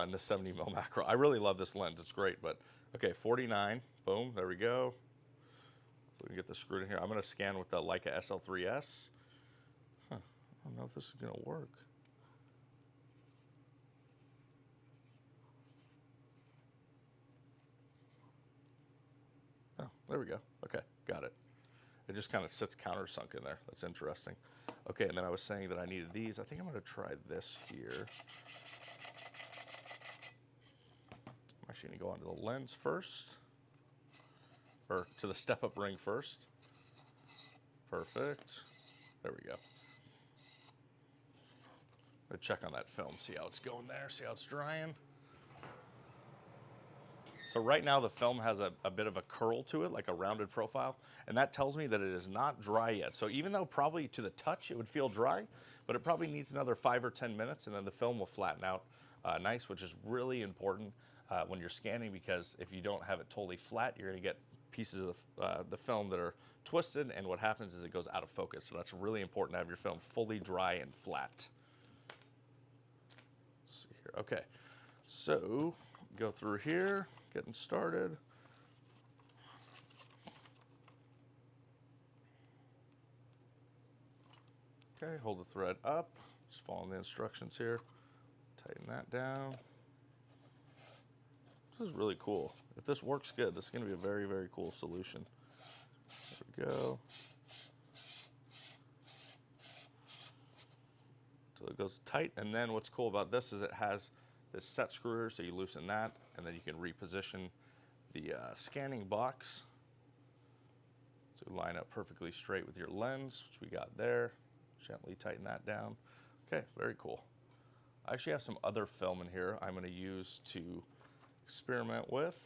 [SPEAKER 1] in the 70mm macro. I really love this lens. It's great, but okay, 49. Boom, there we go. So we can get this screwed in here. I'm going to scan with the Leica SL3S. Huh, I don't know if this is going to work. Oh, there we go. Okay, got it. It just kind of sits countersunk in there. That's interesting. Okay, and then I was saying that I needed these. I think I'm going to try this here. I'm actually going to go onto the lens first, or to the step-up ring first. Perfect. There we go. I'm going to check on that film, see how it's going there, see how it's drying. So right now the film has a bit of a curl to it, like a rounded profile, and that tells me that it is not dry yet. So even though probably to the touch it would feel dry, but it probably needs another 5 or 10 minutes and then the film will flatten out nice, which is really important when you're scanning, because if you don't have it totally flat, you're gonna get pieces of the film that are twisted, and what happens is it goes out of focus. So that's really important to have your film fully dry and flat. Let's see here. Okay, so go through here. Getting started. Okay, hold the thread up. Just following the instructions here. Tighten that down. This is really cool. If this works good, this is going to be a very, very cool solution. There we go. So it goes tight, and then what's cool about this is it has this set screwer, so you loosen that, and then you can reposition the scanning box to line up perfectly straight with your lens, which we got there. Gently tighten that down. Okay, very cool. I actually have some other film in here I'm going to use to experiment with.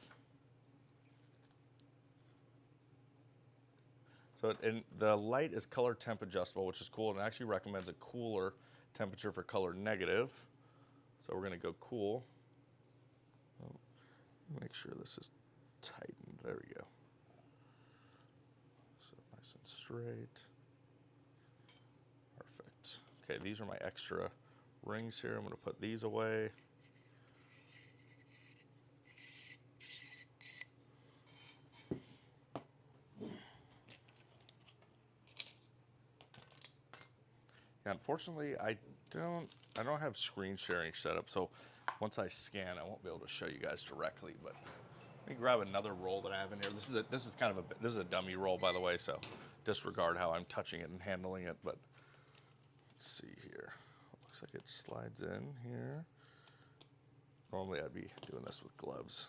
[SPEAKER 1] So the light is color temp adjustable, which is cool, and it actually recommends a cooler temperature for color negative. So we're going to go cool. Oh, make sure this is tightened. There we go. So nice and straight. Perfect. Okay, these are my extra rings here. I'm going to put these away. Yeah, unfortunately, I don't have screen sharing set up, so once I scan, I won't be able to show you guys directly. But let me grab another roll that I have in here. This is kind of this is a dummy roll, by the way, so disregard how I'm touching it and handling it. But let's see here. Looks like it slides in here. Normally, I'd be doing this with gloves.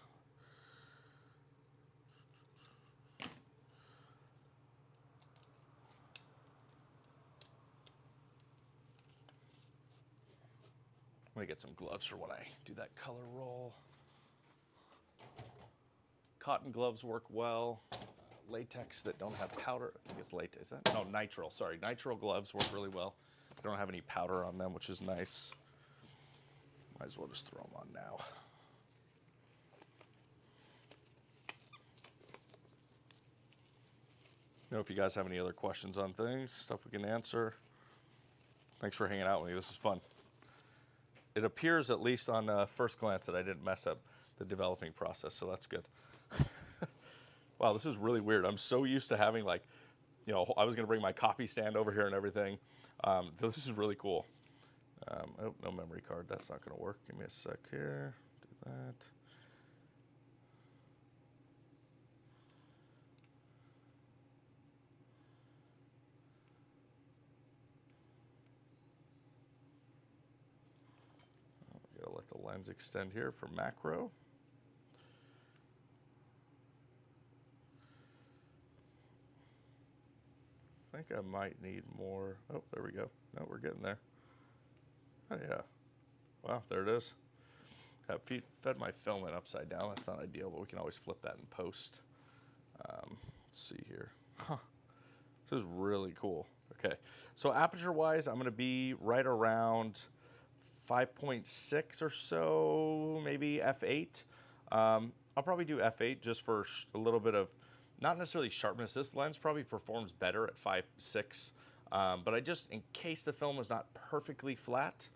[SPEAKER 1] Let me get some gloves for when I do that color roll. Cotton gloves work well. latex that don't have powder. I think it's latex. Is that? No, nitrile. Sorry, nitrile gloves work really well. They don't have any powder on them, which is nice. Might as well just throw them on now. You know, if you guys have any other questions on things, stuff we can answer. Thanks for hanging out with me. This is fun. It appears, at least on first glance, that I didn't mess up the developing process, so that's good. Wow, this is really weird. I'm so used to having, like, you know, I was going to bring my copy stand over here and everything. This is really cool. Oh, no memory card. That's not going to work. Give me a sec here. Do that. Gotta let the lens extend here for macro. I think I might need more. Oh, there we go. No, we're getting there. Oh, yeah. Wow, there it is. I fed my film in upside down. That's not ideal, but we can always flip that in post. Let's see here. Huh. This is really cool. Okay, so aperture-wise, I'm going to be right around 5.6 or so, maybe f8. I'll probably do f8 just for a little bit of, not necessarily sharpness. This lens probably performs better at 5.6, but I just, in case the film is not perfectly flat,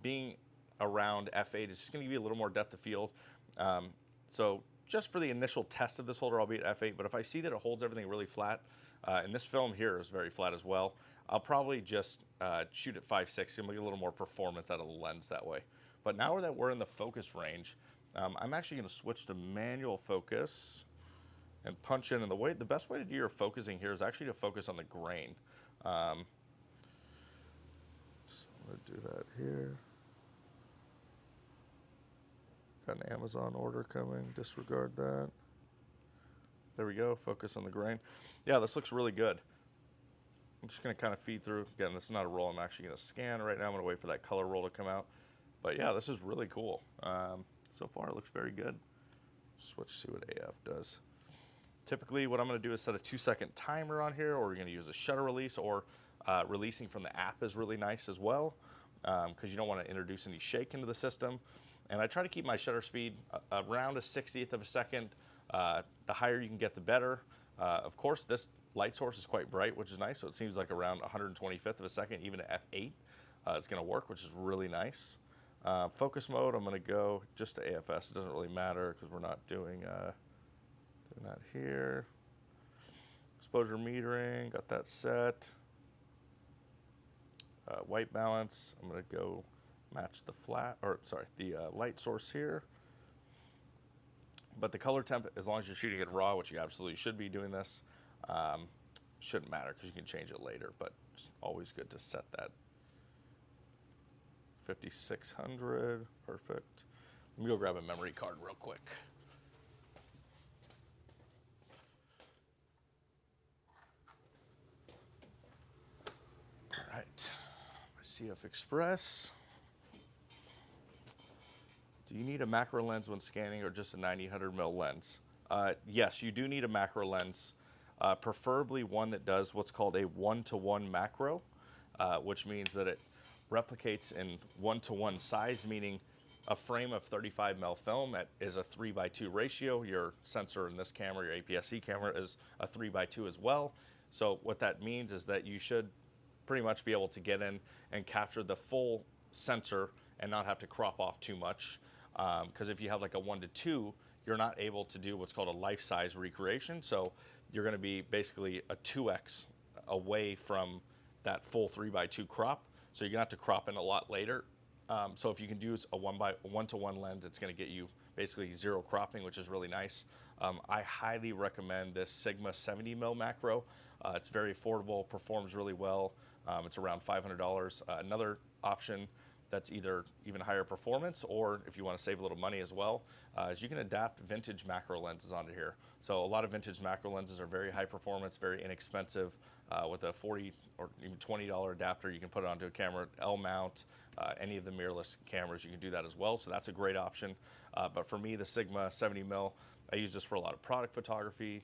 [SPEAKER 1] being around f8 is just going to give you a little more depth of field. So just for the initial test of this holder, I'll be at f8, but if I see that it holds everything really flat, and this film here is very flat as well, I'll probably just shoot at 5.6 and get a little more performance out of the lens that way. But now that we're in the focus range, I'm actually going to switch to manual focus and punch in. And the best way to do your focusing here is actually to focus on the grain. So I'm going to do that here. Got an Amazon order coming. Disregard that. There we go. Focus on the grain. Yeah, this looks really good. I'm just going to kind of feed through. Again, this is not a roll. I'm actually going to scan right now. I'm going to wait for that color roll to come out. But yeah, this is really cool. So far, it looks very good. Switch, see what AF does. Typically, what I'm going to do is set a 2-second timer on here, or we're going to use a shutter release, or releasing from the app is really nice as well, because you don't want to introduce any shake into the system. And I try to keep my shutter speed around a 60th of a second. The higher you can get, the better. Of course, this light source is quite bright, which is nice, so it seems like around 125th of a second, even at f8, it's going to work, which is really nice. Focus mode, I'm going to go just to AFS. It doesn't really matter because we're not doing that here. Exposure metering, got that set. White balance, I'm going to go match the light source here. But the color temp, as long as you're shooting it raw, which you absolutely should be doing this, shouldn't matter because you can change it later, but it's always good to set that. 5600, perfect. Let me go grab a memory card real quick. All right, my CF Express. Do you need a macro lens when scanning or just a 90-100 lens? Yes, you do need a macro lens, preferably one that does what's called a 1-to-1 macro, which means that it replicates in 1-to-1 size, meaning a frame of 35mm film is a 3:2 ratio. Your sensor in this camera, your APS-C camera, is a 3:2 as well. So what that means is that you should pretty much be able to get in and capture the full sensor and not have to crop off too much. Because if you have like a 1-to-2, you're not able to do what's called a life-size recreation. So you're going to be basically a 2x away from that full 3:2 crop. So you're going to have to crop in a lot later. So if you can use a 1-to-1 lens, it's going to get you basically zero cropping, which is really nice. I highly recommend this Sigma 70mm macro. It's very affordable, performs really well. It's around $500. Another option that's either even higher performance, or if you want to save a little money as well, is you can adapt vintage macro lenses onto here. So a lot of vintage macro lenses are very high performance, very inexpensive. With a $40 or even $20 adapter, you can put it onto a camera, L mount, any of the mirrorless cameras, you can do that as well. So that's a great option. But for me, the Sigma 70mm, I use this for a lot of product photography.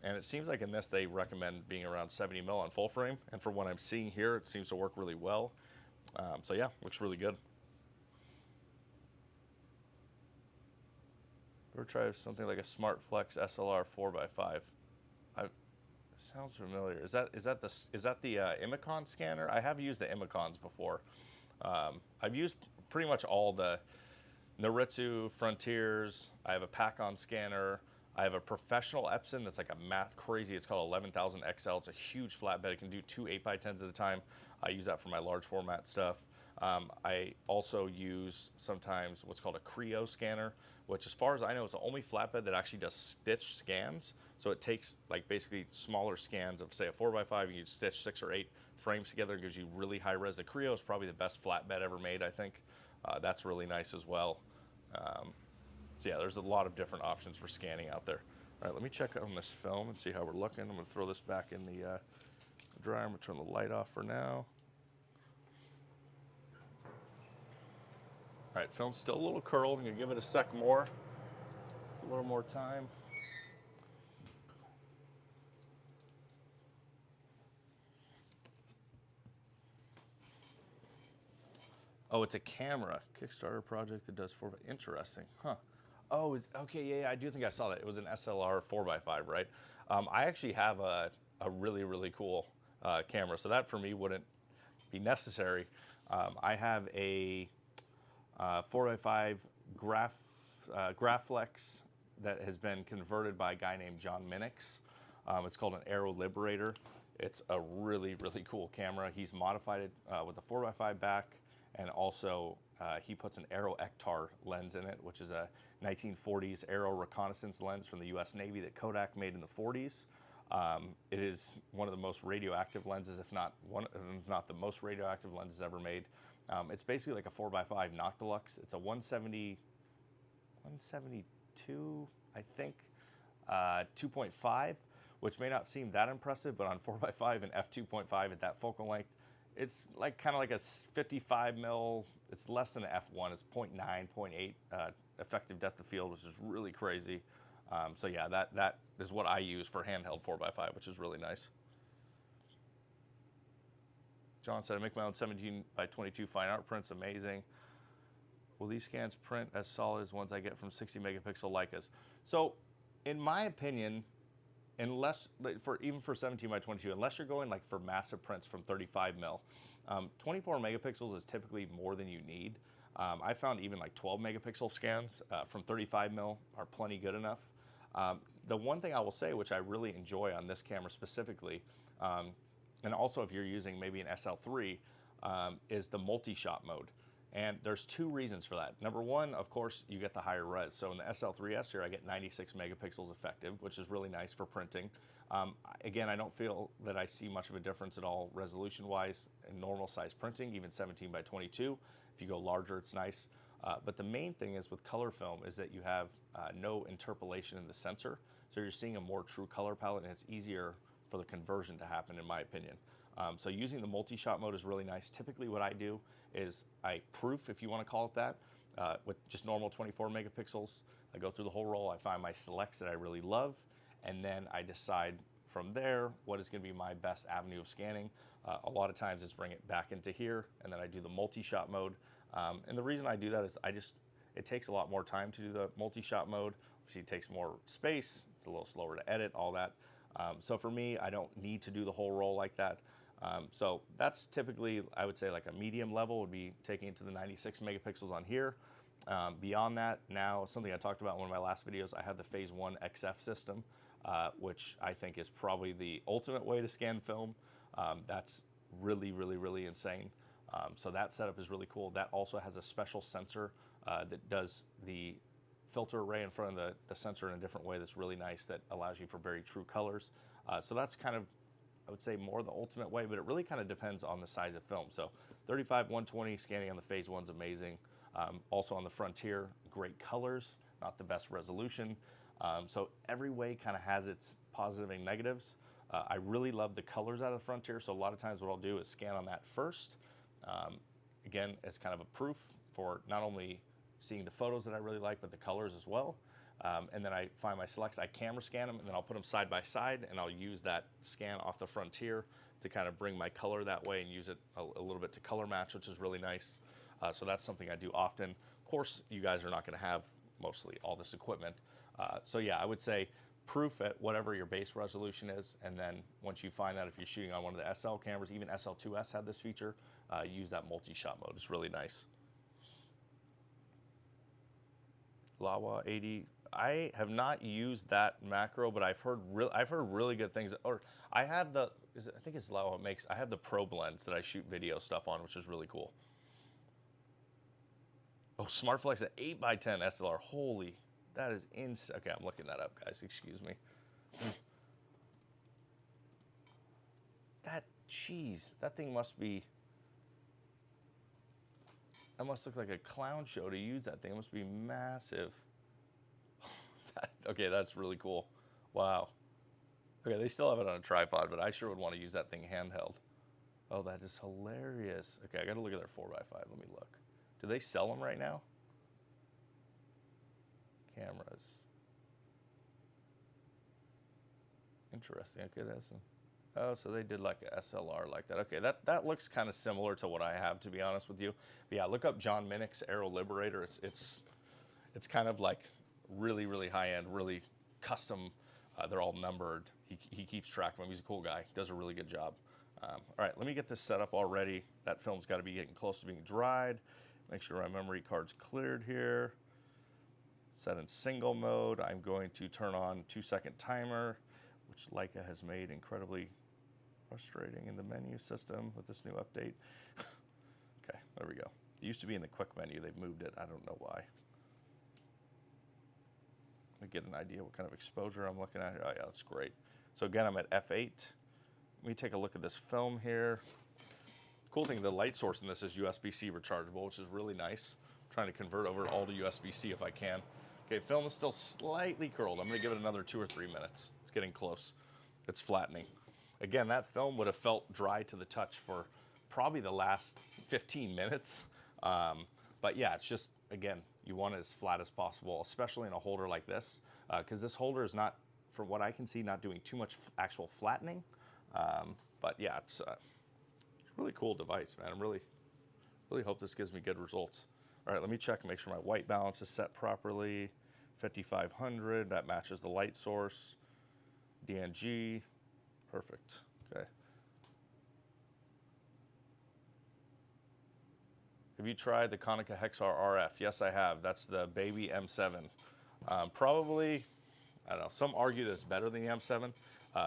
[SPEAKER 1] And it seems like in this they recommend being around 70 mil on full frame, and for what I'm seeing here, it seems to work really well. So yeah, looks really good. Ever try something like a Smart Flex SLR 4x5? Sounds familiar. Is that the Imicon scanner? I have used the Imicons before. I've used pretty much all the Noritsu, Frontiers. I have a Pacon scanner. I have a professional Epson that's like a matte crazy. It's called 11,000 XL. It's a huge flatbed. It can do 2 8x10s at a time. I use that for my large format stuff. I also use sometimes what's called a Creo scanner, which as far as I know is the only flatbed that actually does stitch scans. So it takes like basically smaller scans of say a 4x5, you stitch 6 or 8 frames together, it gives you really high res. The Creo is probably the best flatbed ever made, I think. That's really nice as well. So yeah, there's a lot of different options for scanning out there. All right, let me check on this film and see how we're looking. I'm gonna throw this back in the dryer. I'm gonna turn the light off for now. All right, film's still a little curled. I'm gonna give it a sec more. It's a little more time. Oh, it's a camera Kickstarter project that does 4x. Interesting, huh? Oh, okay, yeah, I do think I saw that. It was an SLR 4x5, right? I actually have a really, really cool camera, so that for me wouldn't be necessary. I have a 4x5 Graflex that has been converted by a guy named John Minix. It's called an Aero Liberator. It's a really, really cool camera. He's modified it with a 4x5 back, and also he puts an Aero Ektar lens in it, which is a 1940s aero reconnaissance lens from the US Navy that Kodak made in the 40s. It is one of the most radioactive lenses, if not the most radioactive lenses ever made. It's basically like a 4x5 Noctilux. It's a 172, I think, 2.5, which may not seem that impressive, but on 4x5 and f2.5 at that focal length, it's like kind of like a 55 mil. It's less than an f1. It's 0.9, 0.8 effective depth of field, which is really crazy. So yeah, that is what I use for handheld 4x5, which is really nice. John said, I make my own 17x22 fine art prints, amazing. Will these scans print as solid as ones I get from 60 megapixel Leicas? So, in my opinion, even for 17x22, unless you're going like for massive prints from 35 mil, 24 megapixels is typically more than you need. I found even like 12 megapixel scans from 35 mil are plenty good enough. The one thing I will say, which I really enjoy on this camera specifically, and also if you're using maybe an SL3, is the multi-shot mode. And there's 2 reasons for that. Number one, of course, you get the higher res. So in the SL3S here, I get 96 megapixels effective, which is really nice for printing. Again, I don't feel that I see much of a difference at all resolution-wise in normal size printing, even 17x22. If you go larger, it's nice. But the main thing is with color film is that you have no interpolation in the sensor. So you're seeing a more true color palette, and it's easier for the conversion to happen, in my opinion. So using the multi-shot mode is really nice. Typically what I do is I proof, if you want to call it that, with just normal 24 megapixels. I go through the whole roll, I find my selects that I really love, and then I decide from there what is going to be my best avenue of scanning. A lot of times it's bring it back into here, and then I do the multi-shot mode. And the reason I do that is it takes a lot more time to do the multi-shot mode. Obviously it takes more space, it's a little slower to edit, all that. So for me, I don't need to do the whole roll like that. So that's typically, I would say like a medium level would be taking it to the 96 megapixels on here. Beyond that, now something I talked about in one of my last videos, I have the Phase 1 XF system, which I think is probably the ultimate way to scan film. That's really, really, really insane. So that setup is really cool. That also has a special sensor that does the filter array in front of the sensor in a different way that's really nice, that allows you for very true colors. So that's kind of, I would say, more the ultimate way, but it really kind of depends on the size of film. So 35, 120 scanning on the Phase 1's amazing. Also on the Frontier, great colors, not the best resolution. So every way kind of has its positive and negatives. I really love the colors out of the Frontier, so a lot of times what I'll do is scan on that first. Again, it's kind of a proof for not only seeing the photos that I really like, but the colors as well. And then I find my selects, I camera scan them, and then I'll put them side by side, and I'll use that scan off the Frontier to kind of bring my color that way and use it a little bit to color match, which is really nice. So that's something I do often. Of course, you guys are not going to have mostly all this equipment. So yeah, I would say proof at whatever your base resolution is, and then once you find that if you're shooting on one of the SL cameras, even SL2S had this feature, use that multi-shot mode. It's really nice. Lawa 80. I have not used that macro, but I've heard really good things. Or I have the I think it's Lawa makes. I have the probe lens that I shoot video stuff on, which is really cool. Oh, SmartFlex at 8x10 SLR. Holy, that is insane. Okay, I'm looking that up, guys. Excuse me. That thing must be. That must look like a clown show to use that thing. It must be massive. Okay, that's really cool. Wow. Okay, they still have it on a tripod, but I sure would want to use that thing handheld. Oh, that is hilarious. Okay, I got to look at their 4x5. Let me look. Do they sell them right now? Cameras. Interesting. Okay, that's oh, so they did like a SLR like that. Okay, that looks kind of similar to what I have, to be honest with you. But yeah, look up John Minnick's Aero Liberator. It's kind of like really, really high end, really custom. They're all numbered. He keeps track of them. He's a cool guy. Does a really good job. All right, let me get this set up already. That film's got to be getting close to being dried. Make sure my memory card's cleared here. Set in single mode. I'm going to turn on 2-second timer, which Leica has made incredibly frustrating in the menu system with this new update. Okay, there we go. It used to be in the quick menu. They've moved it. I don't know why. Let me get an idea what kind of exposure I'm looking at here. Oh yeah, that's great. So again, I'm at f8. Let me take a look at this film here. Cool thing, the light source in this is USB-C rechargeable, which is really nice. I'm trying to convert over all to USB-C if I can. Okay, film is still slightly curled. I'm gonna give it another 2 or 3 minutes. It's getting close. It's flattening. Again, that film would have felt dry to the touch for probably the last 15 minutes. But yeah, it's just, again, you want it as flat as possible, especially in a holder like this, because this holder is not, from what I can see, not doing too much actual flattening. But yeah, it's a really cool device, man. I'm really hope this gives me good results. All right, let me check and make sure my white balance is set properly. 5500, that matches the light source. DNG, perfect, okay. Have you tried the Konica Hexar RF? Yes, I have. That's the baby M7. Probably, I don't know, some argue that it's better than the M7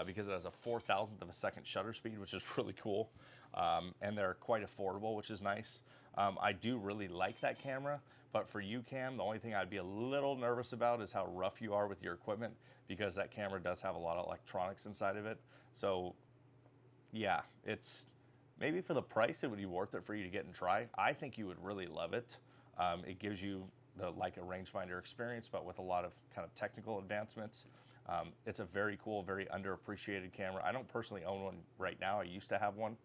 [SPEAKER 1] because it has a 4,000th of a second shutter speed, which is really cool. And they're quite affordable, which is nice. I do really like that camera, but for you, Cam, the only thing I'd be a little nervous about is how rough you are with your equipment, because that camera does have a lot of electronics inside of it. So yeah, it's maybe for the price, it would be worth it for you to get and try. I think you would really love it. It gives you the Leica rangefinder experience, but with a lot of kind of technical advancements. It's a very cool, very underappreciated camera. I don't personally own one right now. I used to have one.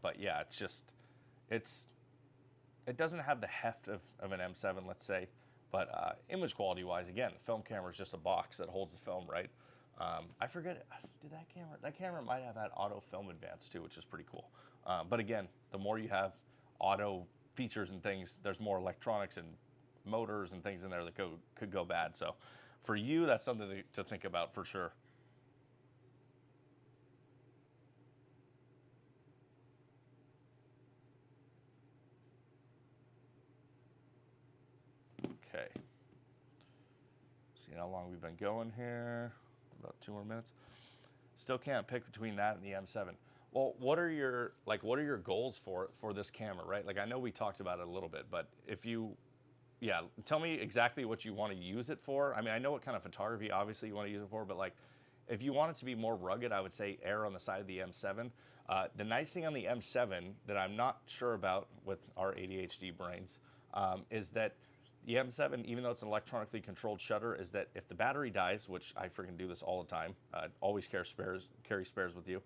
[SPEAKER 1] But yeah, it's just, it doesn't have the heft of an M7, let's say, but image quality wise, again, film camera is just a box that holds the film, right? I forget, did that camera might have had auto film advance too, which is pretty cool. But again, the more you have auto features and things, there's more electronics and motors and things in there that could go bad. So for you, that's something to think about for sure. Okay. See how long we've been going here. About 2 more minutes. Still can't pick between that and the M7. Well, what are your goals for this camera, right? Like, I know we talked about it a little bit, but if you, yeah, tell me exactly what you want to use it for. I mean, I know what kind of photography obviously you want to use it for, but like, if you want it to be more rugged, I would say err on the side of the M7. The nice thing on the M7 that I'm not sure about with our ADHD brains is that the M7, even though it's an electronically controlled shutter, is that if the battery dies, which I freaking do this all the time, always carry spares with you,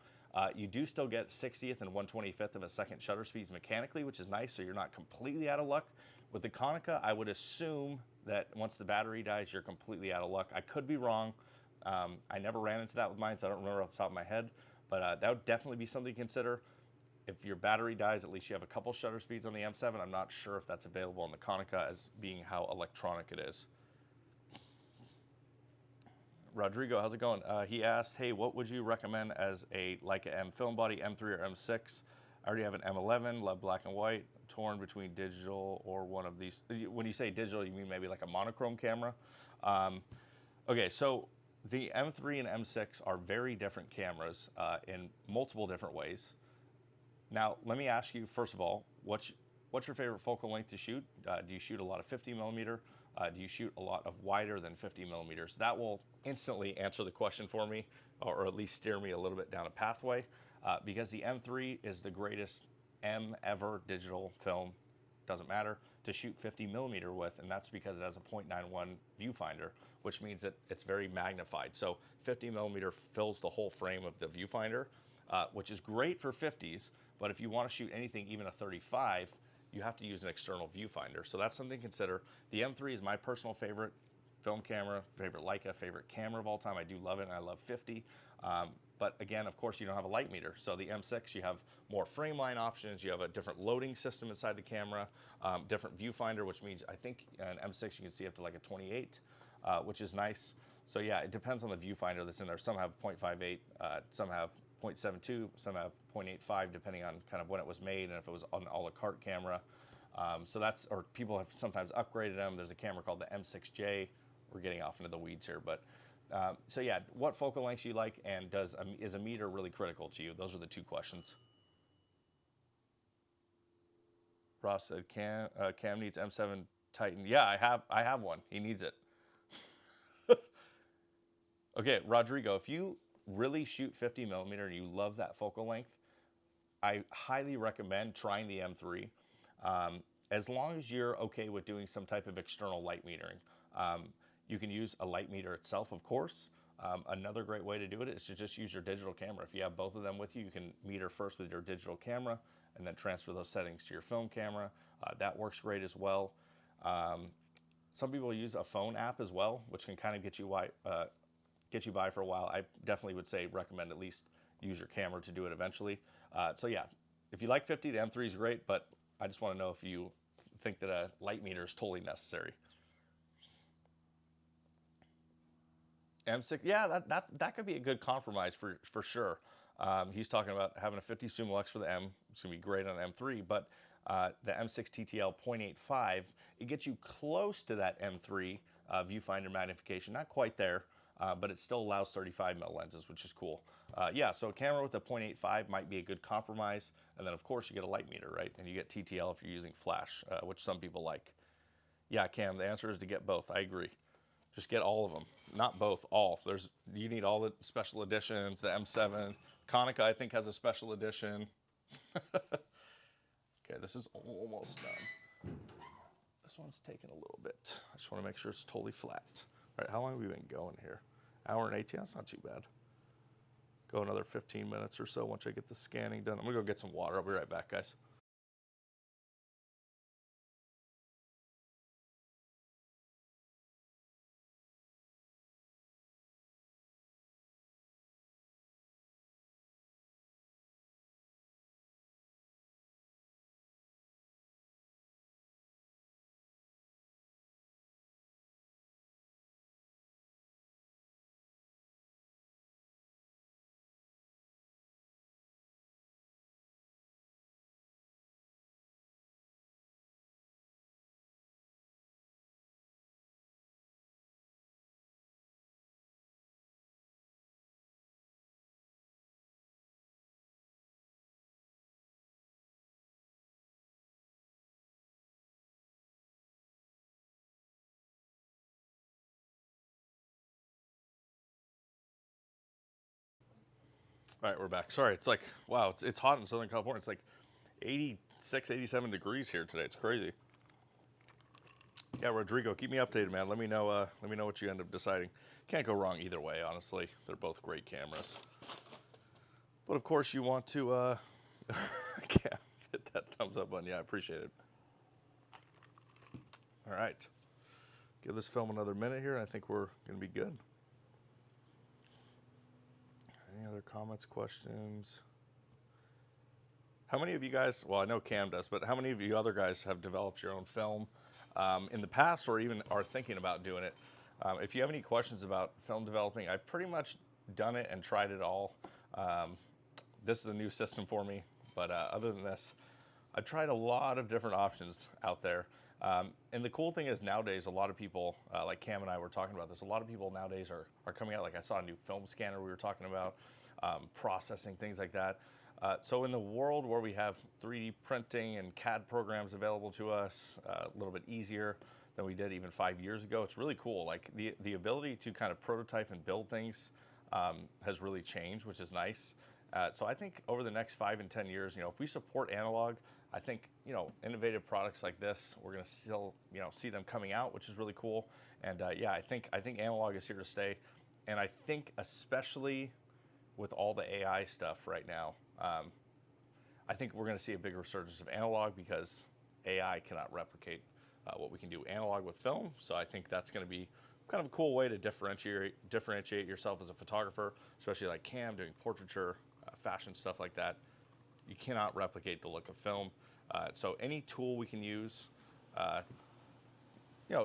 [SPEAKER 1] you do still get 60th and 125th of a second shutter speeds mechanically, which is nice, so you're not completely out of luck. With the Konica, I would assume, that once the battery dies, you're completely out of luck. I could be wrong. I never ran into that with mine, so I don't remember off the top of my head. But that would definitely be something to consider. If your battery dies, at least you have a couple shutter speeds on the M7. I'm not sure if that's available on the Konica as being how electronic it is. Rodrigo, how's it going? He asked, hey, what would you recommend as a Leica M film body, M3 or M6? I already have an M11, love black and white, torn between digital or one of these. When you say digital, you mean maybe like a monochrome camera? Okay, so the M3 and M6 are very different cameras in multiple different ways. Now, let me ask you, first of all, what's your favorite focal length to shoot? Do you shoot a lot of 50 millimeter? Do you shoot a lot of wider than 50 millimeters? That will instantly answer the question for me, or at least steer me a little bit down a pathway, because the M3 is the greatest M ever digital film, doesn't matter, to shoot 50 millimeter with, and that's because it has a 0.91 viewfinder, which means that it's very magnified. So 50 millimeter fills the whole frame of the viewfinder, which is great for 50s, but if you want to shoot anything, even a 35, you have to use an external viewfinder. So that's something to consider. The M3 is my personal favorite film camera, favorite Leica, favorite camera of all time. I do love it, and I love 50. But again, of course, you don't have a light meter. So the M6, you have more frame line options. You have a different loading system inside the camera, different viewfinder, which means I think an M6 you can see up to like a 28, which is nice. So yeah, it depends on the viewfinder that's in there. Some have 0.58, some have 0.72, some have 0.85, depending on kind of when it was made and if it was an a la carte camera. So that's, or people have sometimes upgraded them. There's a camera called the M6J. We're getting off into the weeds here, but so yeah, what focal lengths you like, and is a meter really critical to you? Those are the two questions. Ross said, Cam needs M7 Titan. Yeah, I have one. He needs it. Okay, Rodrigo, if you really shoot 50 millimeter and you love that focal length, I highly recommend trying the M3. As long as you're okay with doing some type of external light metering. You can use a light meter itself, of course. Another great way to do it is to just use your digital camera. If you have both of them with you, you can meter first with your digital camera and then transfer those settings to your film camera. That works great as well. Some people use a phone app as well, which can kind of get you by for a while. I definitely would say recommend at least use your camera to do it eventually. So yeah, if you like 50, the M3 is great, but I just want to know if you think that a light meter is totally necessary. M6, yeah, that could be a good compromise for sure. He's talking about having a 50 Sumo X for the M. It's going to be great on M3, but the M6 TTL 0.85, it gets you close to that M3 viewfinder magnification. Not quite there, but it still allows 35 mm lenses, which is cool. Yeah, so a camera with a 0.85 might be a good compromise. And then, of course, you get a light meter, right? And you get TTL if you're using flash, which some people like. Yeah, Cam, the answer is to get both. I agree. Just get all of them. Not both, all. You need all the special editions, the M7. Konica, I think, has a special edition. Okay, this is almost done. This one's taking a little bit. I just want to make sure it's totally flat. All right, how long have we been going here? Hour and 18, that's not too bad. Go another 15 minutes or so once I get the scanning done. I'm gonna go get some water. I'll be right back, guys. All right, we're back. Sorry, it's like, wow, it's hot in Southern California. It's like 86, 87 degrees here today. It's crazy. Yeah, Rodrigo, keep me updated, man. Let me know what you end up deciding. Can't go wrong either way, honestly. They're both great cameras. But of course, you want to get that thumbs up button. Yeah, I appreciate it. All right. Give this film another minute here, and I think we're going to be good. Any other comments, questions? How many of you guys, well, I know Cam does, but how many of you other guys have developed your own film in the past or even are thinking about doing it? If you have any questions about film developing, I've pretty much done it and tried it all. This is a new system for me, but other than this, I've tried a lot of different options out there. And the cool thing is nowadays, a lot of people, like Cam and I were talking about this, a lot of people nowadays are coming out, like I saw a new film scanner we were talking about, processing, things like that. So in the world where we have 3D printing and CAD programs available to us, a little bit easier than we did even 5 years ago, it's really cool. Like the ability to kind of prototype and build things has really changed, which is nice. So I think over the next 5 and 10 years, if we support analog, I think, innovative products like this, we're going to still, see them coming out, which is really cool. And yeah, I think analog is here to stay. And I think especially with all the AI stuff right now, I think we're going to see a big resurgence of analog because AI cannot replicate what we can do analog with film. So I think that's going to be kind of a cool way to differentiate yourself as a photographer, especially like Cam doing portraiture, fashion stuff like that. You cannot replicate the look of film. So any tool we can use,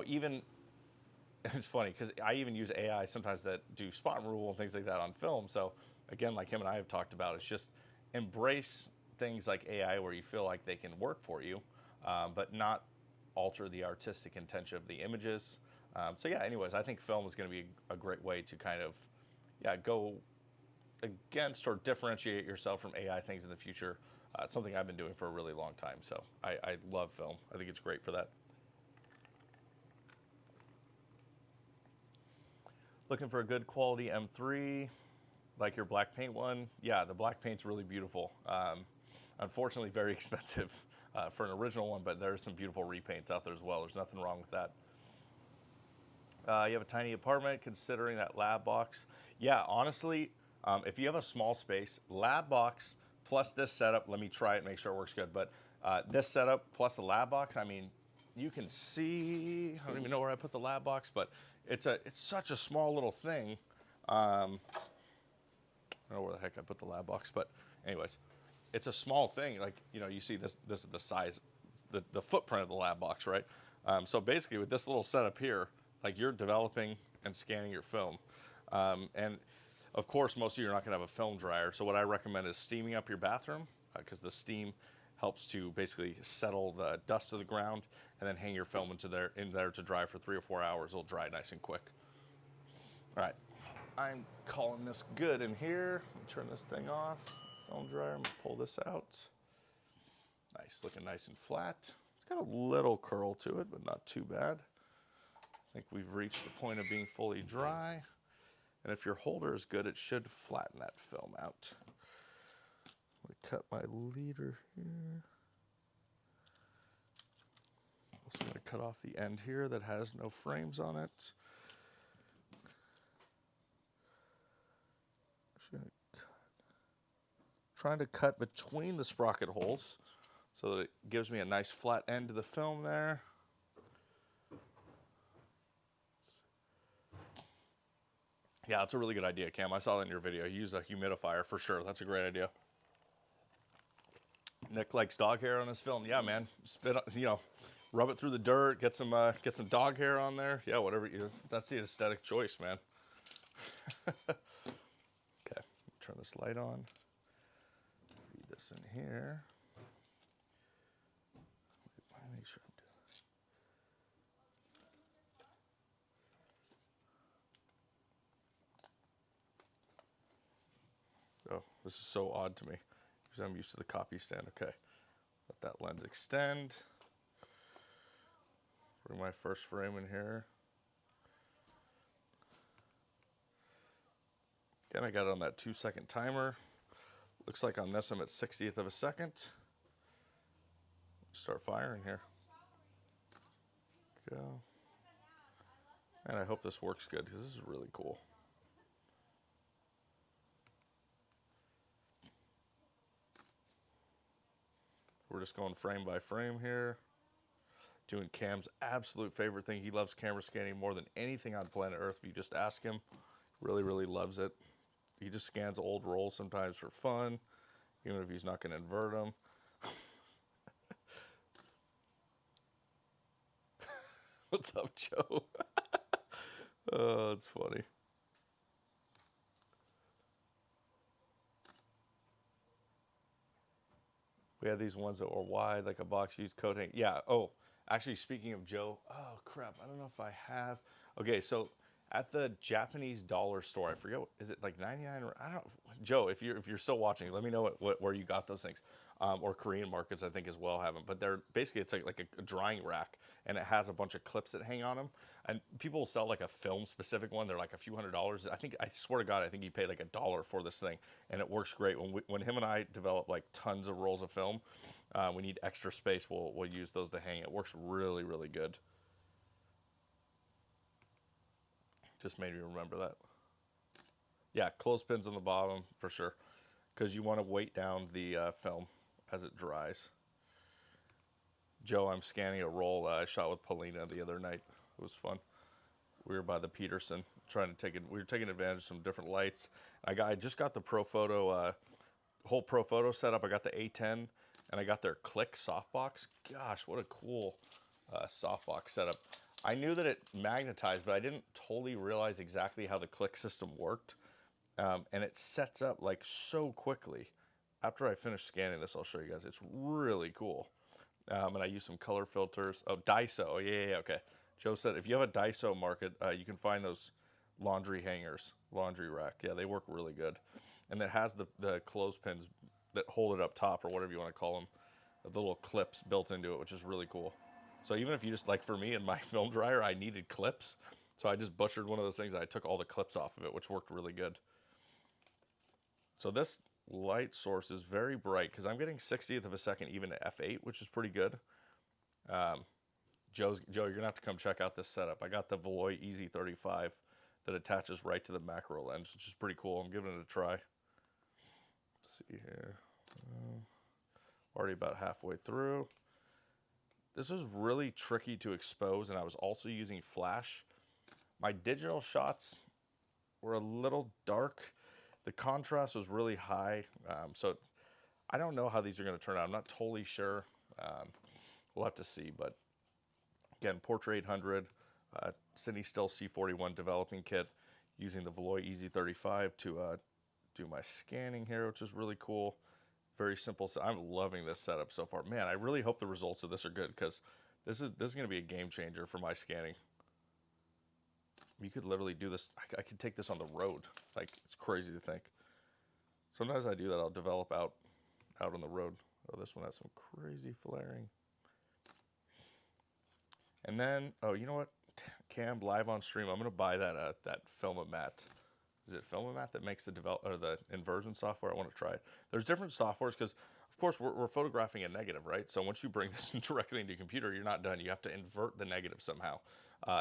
[SPEAKER 1] even it's funny because I even use AI sometimes that do spot removal and things like that on film. So again, like him and I have talked about, it's just embrace things like AI where you feel like they can work for you, but not alter the artistic intention of the images. So yeah, anyways, I think film is going to be a great way to kind of, go against or differentiate yourself from AI things in the future. It's something I've been doing for a really long time. So I love film. I think it's great for that. Looking for a good quality M3, like your black paint one. Yeah, the black paint's really beautiful. Unfortunately, very expensive for an original one, but there's some beautiful repaints out there as well. There's nothing wrong with that. You have a tiny apartment, considering that lab box. Yeah, honestly, if you have a small space, lab box plus this setup, let me try it and make sure it works good. But this setup plus the lab box, I mean, you can see, I don't even know where I put the lab box, but it's such a small little thing. I don't know where the heck I put the lab box, but anyways, it's a small thing. Like, you see this is the size, the footprint of the lab box, right? So basically with this little setup here, like you're developing and scanning your film. And of course, most of you are not gonna have a film dryer. So what I recommend is steaming up your bathroom because the steam helps to basically settle the dust to the ground and then hang your film in there to dry for 3 or 4 hours. It'll dry nice and quick. All right, I'm calling this good in here. Turn this thing off. Film dryer, I'm gonna pull this out. Nice, looking nice and flat. It's got a little curl to it, but not too bad. I think we've reached the point of being fully dry. And if your holder is good, it should flatten that film out. I'm gonna cut my leader here. Also gonna cut off the end here that has no frames on it. Trying to cut between the sprocket holes so that it gives me a nice flat end to the film there. Yeah, that's a really good idea, Cam. I saw that in your video. You use a humidifier for sure. That's a great idea. Nick likes dog hair on his film. Yeah, man. Spit, rub it through the dirt. Get some dog hair on there. Yeah, whatever. That's the aesthetic choice, man. Okay, turn this light on. Feed this in here. Make sure I'm doing. Oh, this is so odd to me because I'm used to the copy stand. Okay, let that lens extend. Bring my first frame in here. Again, I got it on that 2-second timer. Looks like on this I'm at 60th of a second. Start firing here. Go. And I hope this works good because this is really cool. We're just going frame by frame here. doing Cam's absolute favorite thing. He loves camera scanning more than anything on planet Earth. If you just ask him, really, really loves it. He just scans old rolls sometimes for fun, even if he's not going to invert them. What's up, Joe? Oh, it's funny. We had these ones that were wide, like a box used coat hang. Yeah. Oh, actually, speaking of Joe, oh crap, I don't know if I have. Okay, so at the Japanese dollar store, I forget, is it like 99? Or, I don't. Joe, if you're still watching, let me know where you got those things. Or Korean markets, I think as well have them. But they're basically it's like a drying rack, and it has a bunch of clips that hang on them. And people will sell like a film specific one. They're like a few $100s. I swear to God, I think he paid like $1 for this thing, and it works great. When him and I develop like tons of rolls of film, we need extra space. We'll use those to hang. It works really, really good. Just made me remember that. Yeah, clothespins on the bottom for sure, because you want to weight down the film as it dries. Joe, I'm scanning a roll I shot with Paulina the other night. It was fun. We were by the Peterson we were taking advantage of some different lights. I just got the whole Pro Photo setup. I got the A10 and I got their Click softbox. Gosh, what a cool softbox setup. I knew that it magnetized, but I didn't totally realize exactly how the Click system worked. And it sets up like so quickly. After I finish scanning this, I'll show you guys. It's really cool. And I use some color filters. Oh, Daiso. Oh, yeah, okay. Joe said if you have a Daiso market, you can find those laundry hangers, laundry rack. Yeah, they work really good. And it has the clothespins that hold it up top, or whatever you want to call them, the little clips built into it, which is really cool. So even if you just, like for me in my film dryer, I needed clips. So I just butchered one of those things and I took all the clips off of it, which worked really good. So this light source is very bright because I'm getting 60th of a second even at f8, which is pretty good. Joe, you're gonna have to come check out this setup. I got the Veloy EZ35 that attaches right to the macro lens, which is pretty cool. I'm giving it a try. Let's see here. Already about halfway through. This is really tricky to expose, and I was also using flash. My digital shots were a little dark. The contrast was really high, so I don't know how these are going to turn out. I'm not totally sure. We'll have to see, but again, Portra 800, Cine Still C-41 developing kit, using the Veloy EZ35 to do my scanning here, which is really cool. Very simple. So I'm loving this setup so far. Man, I really hope the results of this are good, because this is going to be a game changer for my scanning. You could literally do this. I could take this on the road. Like, it's crazy to think. Sometimes I do that. I'll develop out on the road. Oh, this one has some crazy flaring. And then, oh, you know what? Cam, live on stream, I'm going to buy that Filmamat. Is it Filmamat that makes the inversion software? I want to try it. There's different softwares because, of course, we're photographing a negative, right? So once you bring this directly into your computer, you're not done. You have to invert the negative somehow.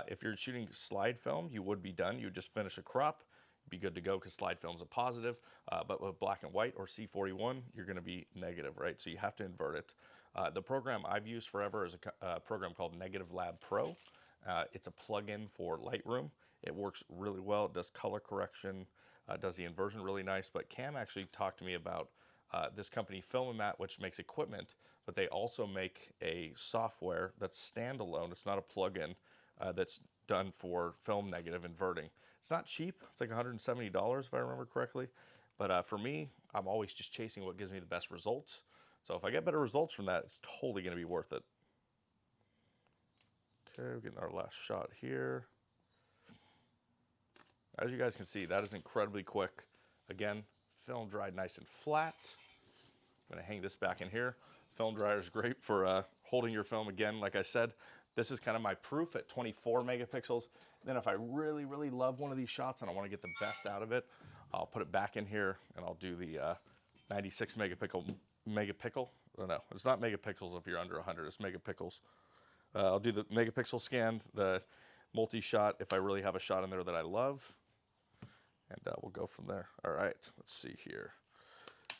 [SPEAKER 1] If you're shooting slide film, you would be done. You would just finish a crop, be good to go because slide film is a positive. But with black and white or C-41, you're going to be negative, right? So you have to invert it. The program I've used forever is a program called Negative Lab Pro. It's a plug-in for Lightroom. It works really well. It does color correction, does the inversion really nice. But Cam actually talked to me about this company Filmamat, which makes equipment, but they also make a software that's standalone. It's not a plug-in. That's done for film negative inverting. It's not cheap. It's like $170 if I remember correctly. But for me, I'm always just chasing what gives me the best results. So if I get better results from that, it's totally going to be worth it. Okay, we're getting our last shot here. As you guys can see, that is incredibly quick. Again, film dried nice and flat. I'm going to hang this back in here. Film dryer is great for holding your film. Again, like I said, this is kind of my proof at 24 megapixels. Then if I really, really love one of these shots and I want to get the best out of it, I'll put it back in here and I'll do the 96 megapixel. Oh, no, it's not megapixels if you're under 100, it's megapixels. I'll do the megapixel scan, the multi-shot if I really have a shot in there that I love. And we'll go from there. All right, let's see here.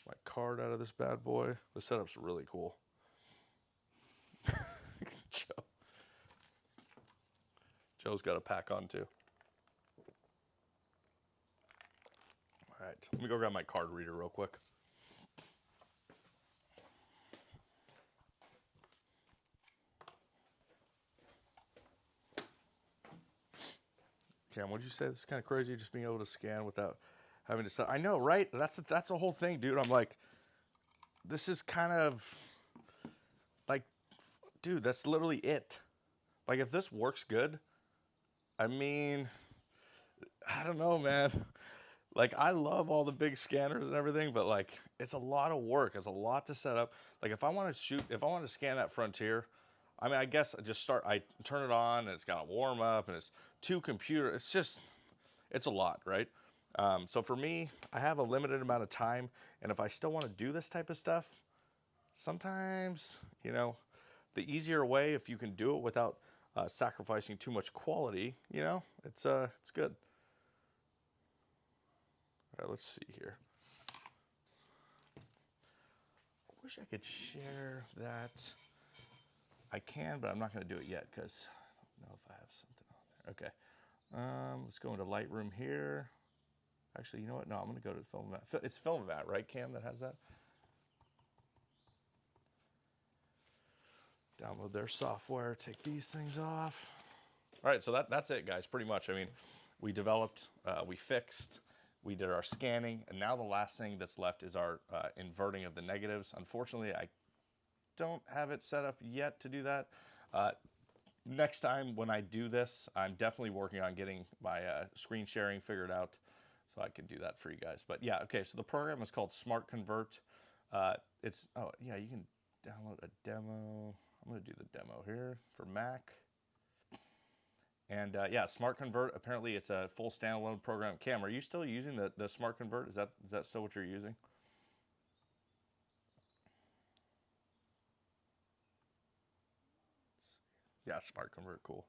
[SPEAKER 1] My card out of this bad boy. The setup's really cool. Joe. Joe's got a pack on too. All right, let me go grab my card reader real quick. Cam, what'd you say? This is kind of crazy, just being able to scan without having to. I know, right? That's the whole thing, dude. I'm like, this is kind of like, dude, that's literally it. Like, if this works good, I mean, I don't know, man. Like, I love all the big scanners and everything, but like, it's a lot of work. It's a lot to set up. Like, if I want to scan that Frontier, I mean, I guess I turn it on and it's got a warm up and it's two computers. It's a lot, right? So for me, I have a limited amount of time, and if I still want to do this type of stuff, sometimes, the easier way, if you can do it without sacrificing too much quality, it's good. All right, let's see here. I wish I could share that. I can, but I'm not going to do it yet because I don't know if I have something on there. Okay. Let's go into Lightroom here. Actually, you know what? No, I'm going to go to Filmavat. It's Filmavat, right, Cam, that has that? Download their software, take these things off. All right, so that's it, guys, pretty much. I mean, we developed, we fixed, we did our scanning, and now the last thing that's left is our inverting of the negatives. Unfortunately, I don't have it set up yet to do that. Next time when I do this, I'm definitely working on getting my screen sharing figured out so I can do that for you guys. But yeah, okay, so the program is called Smart Convert. You can download a demo. I'm going to do the demo here for Mac. And yeah, Smart Convert, apparently it's a full standalone program. Cam, are you still using the Smart Convert? Is that still what you're using? Yeah, Smart Convert, cool.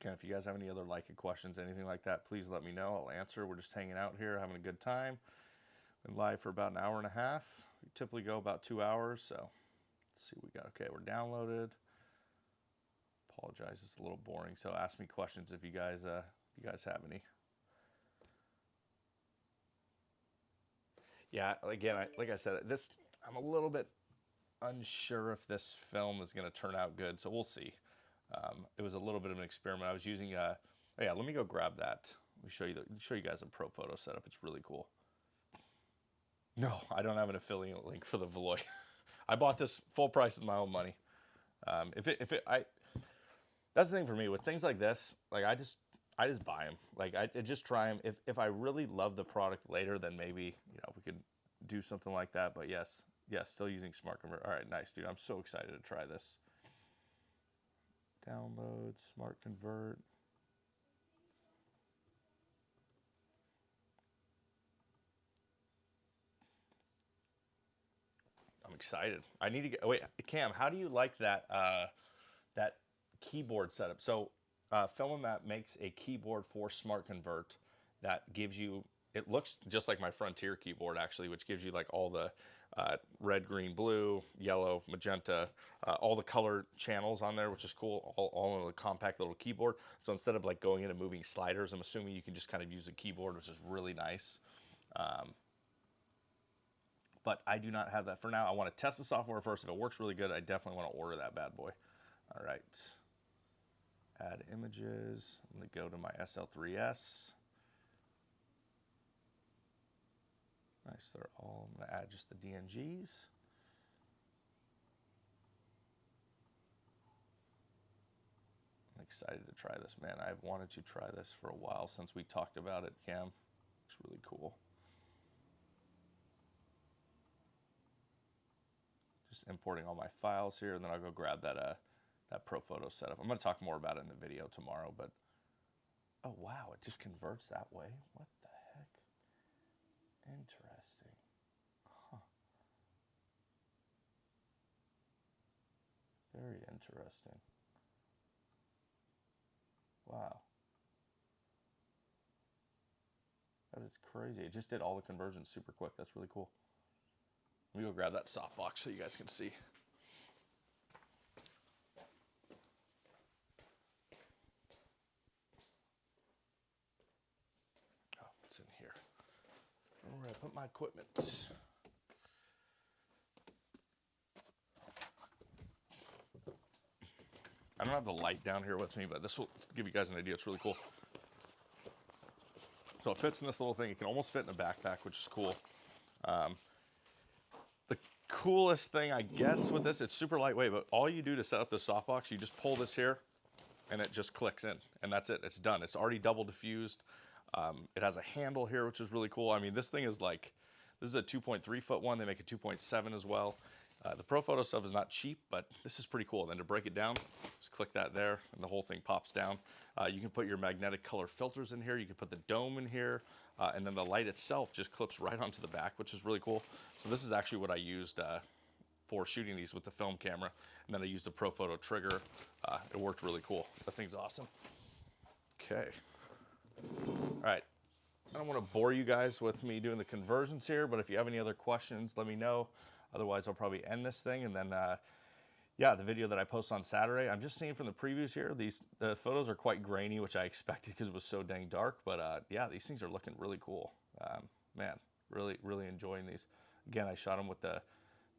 [SPEAKER 1] Again, if you guys have any other Leica questions, anything like that, please let me know. I'll answer. We're just hanging out here, having a good time. Been live for about an hour and a half. We typically go about 2 hours, so let's see what we got. Okay, we're downloaded. Apologize, it's a little boring, so ask me questions if you guys have any. Yeah, again, like I said, I'm a little bit unsure if this film is going to turn out good, so we'll see. It was a little bit of an experiment. I was using yeah, let me go grab that. Let me show you guys a pro photo setup. It's really cool. No, I don't have an affiliate link for the Veloy. I bought this full price with my own money. That's the thing for me with things like this. Like I just buy them. Like I just try them. If I really love the product later, then maybe we could do something like that. But yes, still using Smart Convert. All right, nice, dude. I'm so excited to try this. Download Smart Convert. I'm excited. I need to get. Wait, Cam, how do you like that that keyboard setup? So, Filmamat makes a keyboard for Smart Convert that gives you. It looks just like my Frontier keyboard actually, which gives you like all the red, green, blue, yellow, magenta, all the color channels on there, which is cool. All in a compact little keyboard. So instead of like going in and moving sliders, I'm assuming you can just kind of use the keyboard, which is really nice. But I do not have that for now. I want to test the software first. If it works really good, I definitely want to order that bad boy. All right. Add images. I'm going to go to my SL3S. Nice. I'm going to add just the DNGs. I'm excited to try this, man. I've wanted to try this for a while since we talked about it, Cam. It's really cool. Just importing all my files here, and then I'll go grab that Pro Photo setup. I'm going to talk more about it in the video tomorrow, but oh wow, it just converts that way. What the heck? Interesting. Huh. Very interesting. Wow. That is crazy. It just did all the conversions super quick. That's really cool. Let me go grab that softbox so you guys can see. Oh, it's in here. Where I put my equipment. I don't have the light down here with me, but this will give you guys an idea. It's really cool. So it fits in this little thing. It can almost fit in a backpack, which is cool. The coolest thing, I guess, with this, it's super lightweight, but all you do to set up the softbox, you just pull this here, and it just clicks in, and that's it. It's done. It's already double diffused. It has a handle here, which is really cool. I mean, this thing is like, this is a 2.3 foot one. They make a 2.7 as well. The Pro Photo stuff is not cheap, but this is pretty cool. And then to break it down, just click that there, and the whole thing pops down. You can put your magnetic color filters in here. You can put the dome in here, and then the light itself just clips right onto the back, which is really cool. So this is actually what I used for shooting these with the film camera. And then I used the Pro Photo trigger. It worked really cool. That thing's awesome. Okay. All right. I don't want to bore you guys with me doing the conversions here, but if you have any other questions, let me know. Otherwise, I'll probably end this thing, and then, yeah, the video that I post on Saturday. I'm just seeing from the previews here, the photos are quite grainy, which I expected because it was so dang dark. But yeah, these things are looking really cool. Man, really enjoying these. Again, I shot them with the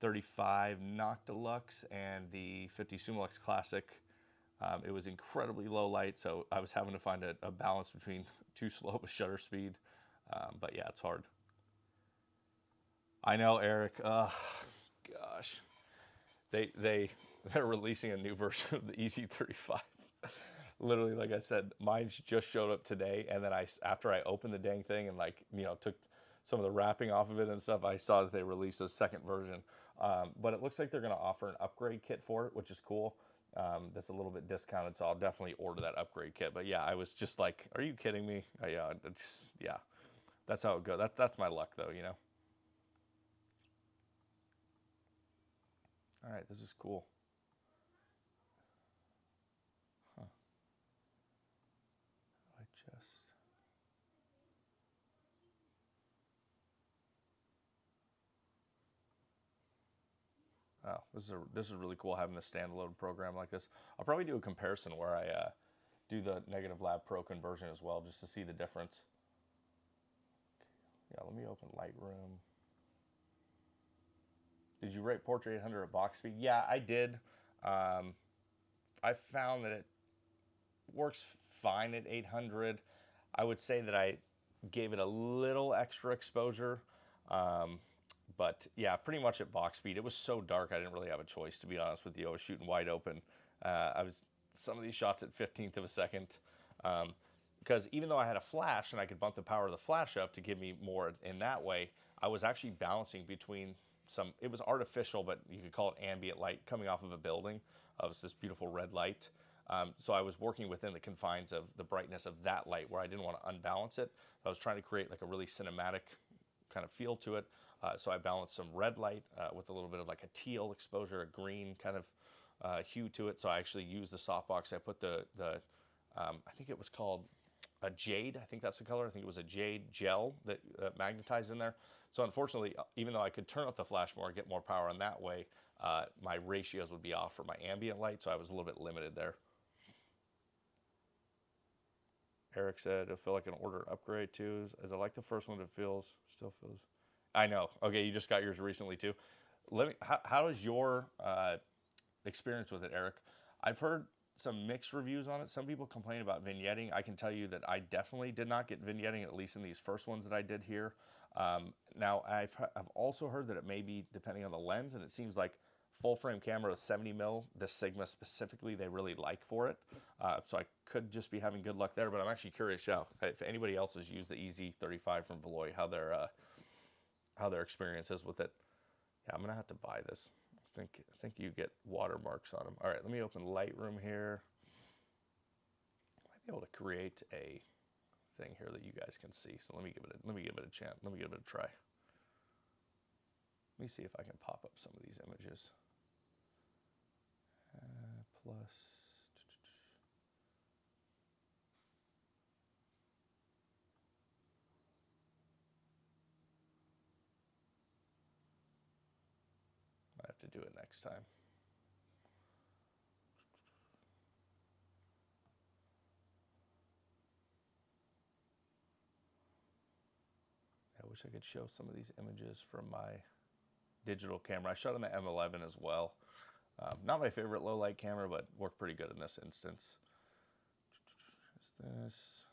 [SPEAKER 1] 35 Noctilux and the 50 Summilux Classic. It was incredibly low light, so I was having to find a balance between too slow of a shutter speed. But yeah, it's hard. I know, Eric. Gosh, they're releasing a new version of the EZ35. Literally, like I said, mine just showed up today, and then after I opened the dang thing and took some of the wrapping off of it and stuff, I saw that they released a second version. But it looks like they're going to offer an upgrade kit for it, which is cool. That's a little bit discounted, so I'll definitely order that upgrade kit. But yeah, I was just like, are you kidding me? Yeah, that's how it goes. That's my luck, though, you know. All right, this is cool. Huh. I just... Oh, this is really cool having a standalone program like this. I'll probably do a comparison where I do the Negative Lab Pro conversion as well, just to see the difference. Yeah, let me open Lightroom. Did you rate Portra 800 at box speed? Yeah, I did. I found that it works fine at 800. I would say that I gave it a little extra exposure. But yeah, pretty much at box speed. It was so dark, I didn't really have a choice, to be honest with you. I was shooting wide open. Some of these shots at 15th of a second. Because even though I had a flash and I could bump the power of the flash up to give me more in that way, I was actually balancing between it was artificial, but you could call it ambient light coming off of a building. It was this beautiful red light. So I was working within the confines of the brightness of that light where I didn't want to unbalance it. I was trying to create like a really cinematic kind of feel to it. So I balanced some red light with a little bit of like a teal exposure, a green kind of hue to it. So I actually used the softbox. I put I think it was called a jade. I think that's the color. I think it was a jade gel that magnetized in there. So unfortunately, even though I could turn up the flash more and get more power in that way, my ratios would be off for my ambient light. So I was a little bit limited there. Eric said, I feel like an order upgrade too. As I like the first one, it still feels. I know. Okay, you just got yours recently too. How is your experience with it, Eric? I've heard some mixed reviews on it. Some people complain about vignetting. I can tell you that I definitely did not get vignetting, at least in these first ones that I did here. Now, I've also heard that it may be depending on the lens, and it seems like full frame camera with 70 mil, the Sigma specifically, they really like for it. So I could just be having good luck there, but I'm actually curious, yeah, if anybody else has used the EZ35 from Veloy, how their experience is with it. Yeah, I'm gonna have to buy this. I think you get watermarks on them. All right, let me open Lightroom here. I might be able to create a thing here that you guys can see. So let me give it a chance. Let me give it a try. Let me see if I can pop up some of these images. Plus. do it next time. I wish I could show some of these images from my digital camera. I shot on the M11 as well. Not my favorite low light camera, but worked pretty good in this instance. Is this?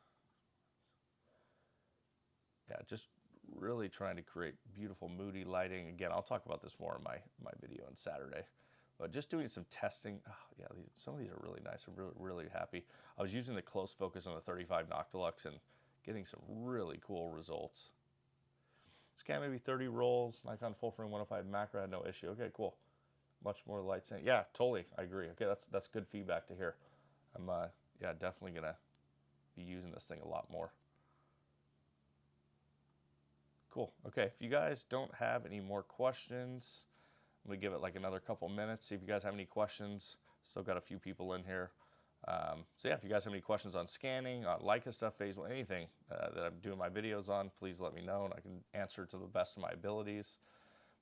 [SPEAKER 1] Yeah, just really trying to create beautiful moody lighting. Again, I'll talk about this more in my video on Saturday. But just doing some testing. Oh, yeah, some of these are really nice. I'm really happy. I was using the close focus on the 35 Noctilux and getting some really cool results. Scan maybe 30 rolls, Nikon full frame 105 macro, had no issue. Okay, cool. Much more light saying, yeah, totally, I agree. Okay, that's good feedback to hear. I'm yeah, definitely gonna be using this thing a lot more. Cool. Okay, if you guys don't have any more questions, I'm gonna give it like another couple minutes, see if you guys have any questions. Still got a few people in here. So yeah, if you guys have any questions on scanning, on Leica stuff, phase one, anything that I'm doing my videos on, please let me know and I can answer to the best of my abilities.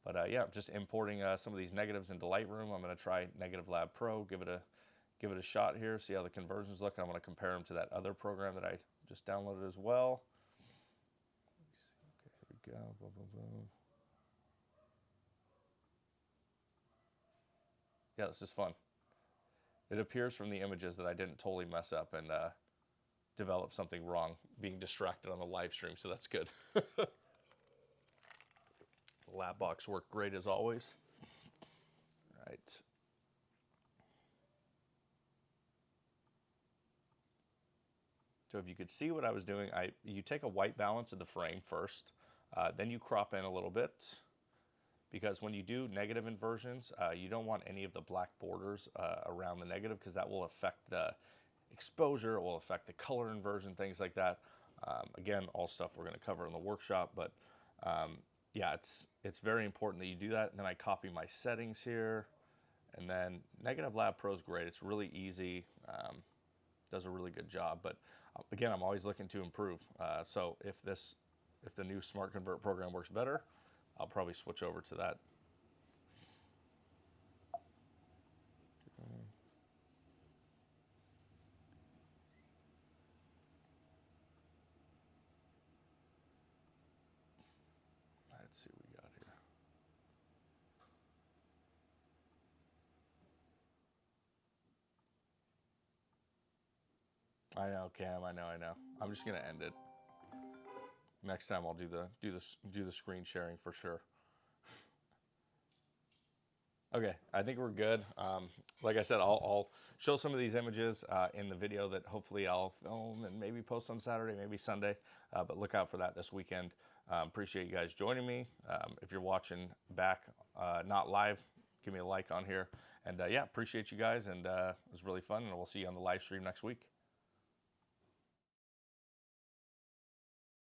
[SPEAKER 1] But yeah, just importing some of these negatives into Lightroom. I'm going to try Negative Lab Pro, give it a shot here, see how the conversions look. I'm going to compare them to that other program that I just downloaded as well. Okay, here we go. Boom, boom, boom. Yeah, this is fun. It appears from the images that I didn't totally mess up and develop something wrong, being distracted on the live stream, so that's good. Lab box worked great as always. All right. So if you could see what I was doing, you take a white balance of the frame first, then you crop in a little bit, because when you do negative inversions, you don't want any of the black borders around the negative, because that will affect the exposure, it will affect the color inversion, things like that. Again, all stuff we're going to cover in the workshop, but yeah, it's very important that you do that. And then I copy my settings here, and then Negative Lab Pro is great. It's really easy, does a really good job. But again, I'm always looking to improve. So if the new Smart Convert program works better, I'll probably switch over to that. Let's see what we got here. I know, Cam. I know. I'm just gonna end it. Next time I'll do the screen sharing for sure. Okay, I think we're good. Like I said, I'll show some of these images in the video that hopefully I'll film and maybe post on Saturday, maybe Sunday. But look out for that this weekend. Appreciate you guys joining me. If you're watching back, not live, give me a like on here. And yeah, appreciate you guys. And it was really fun. And we'll see you on the live stream next week.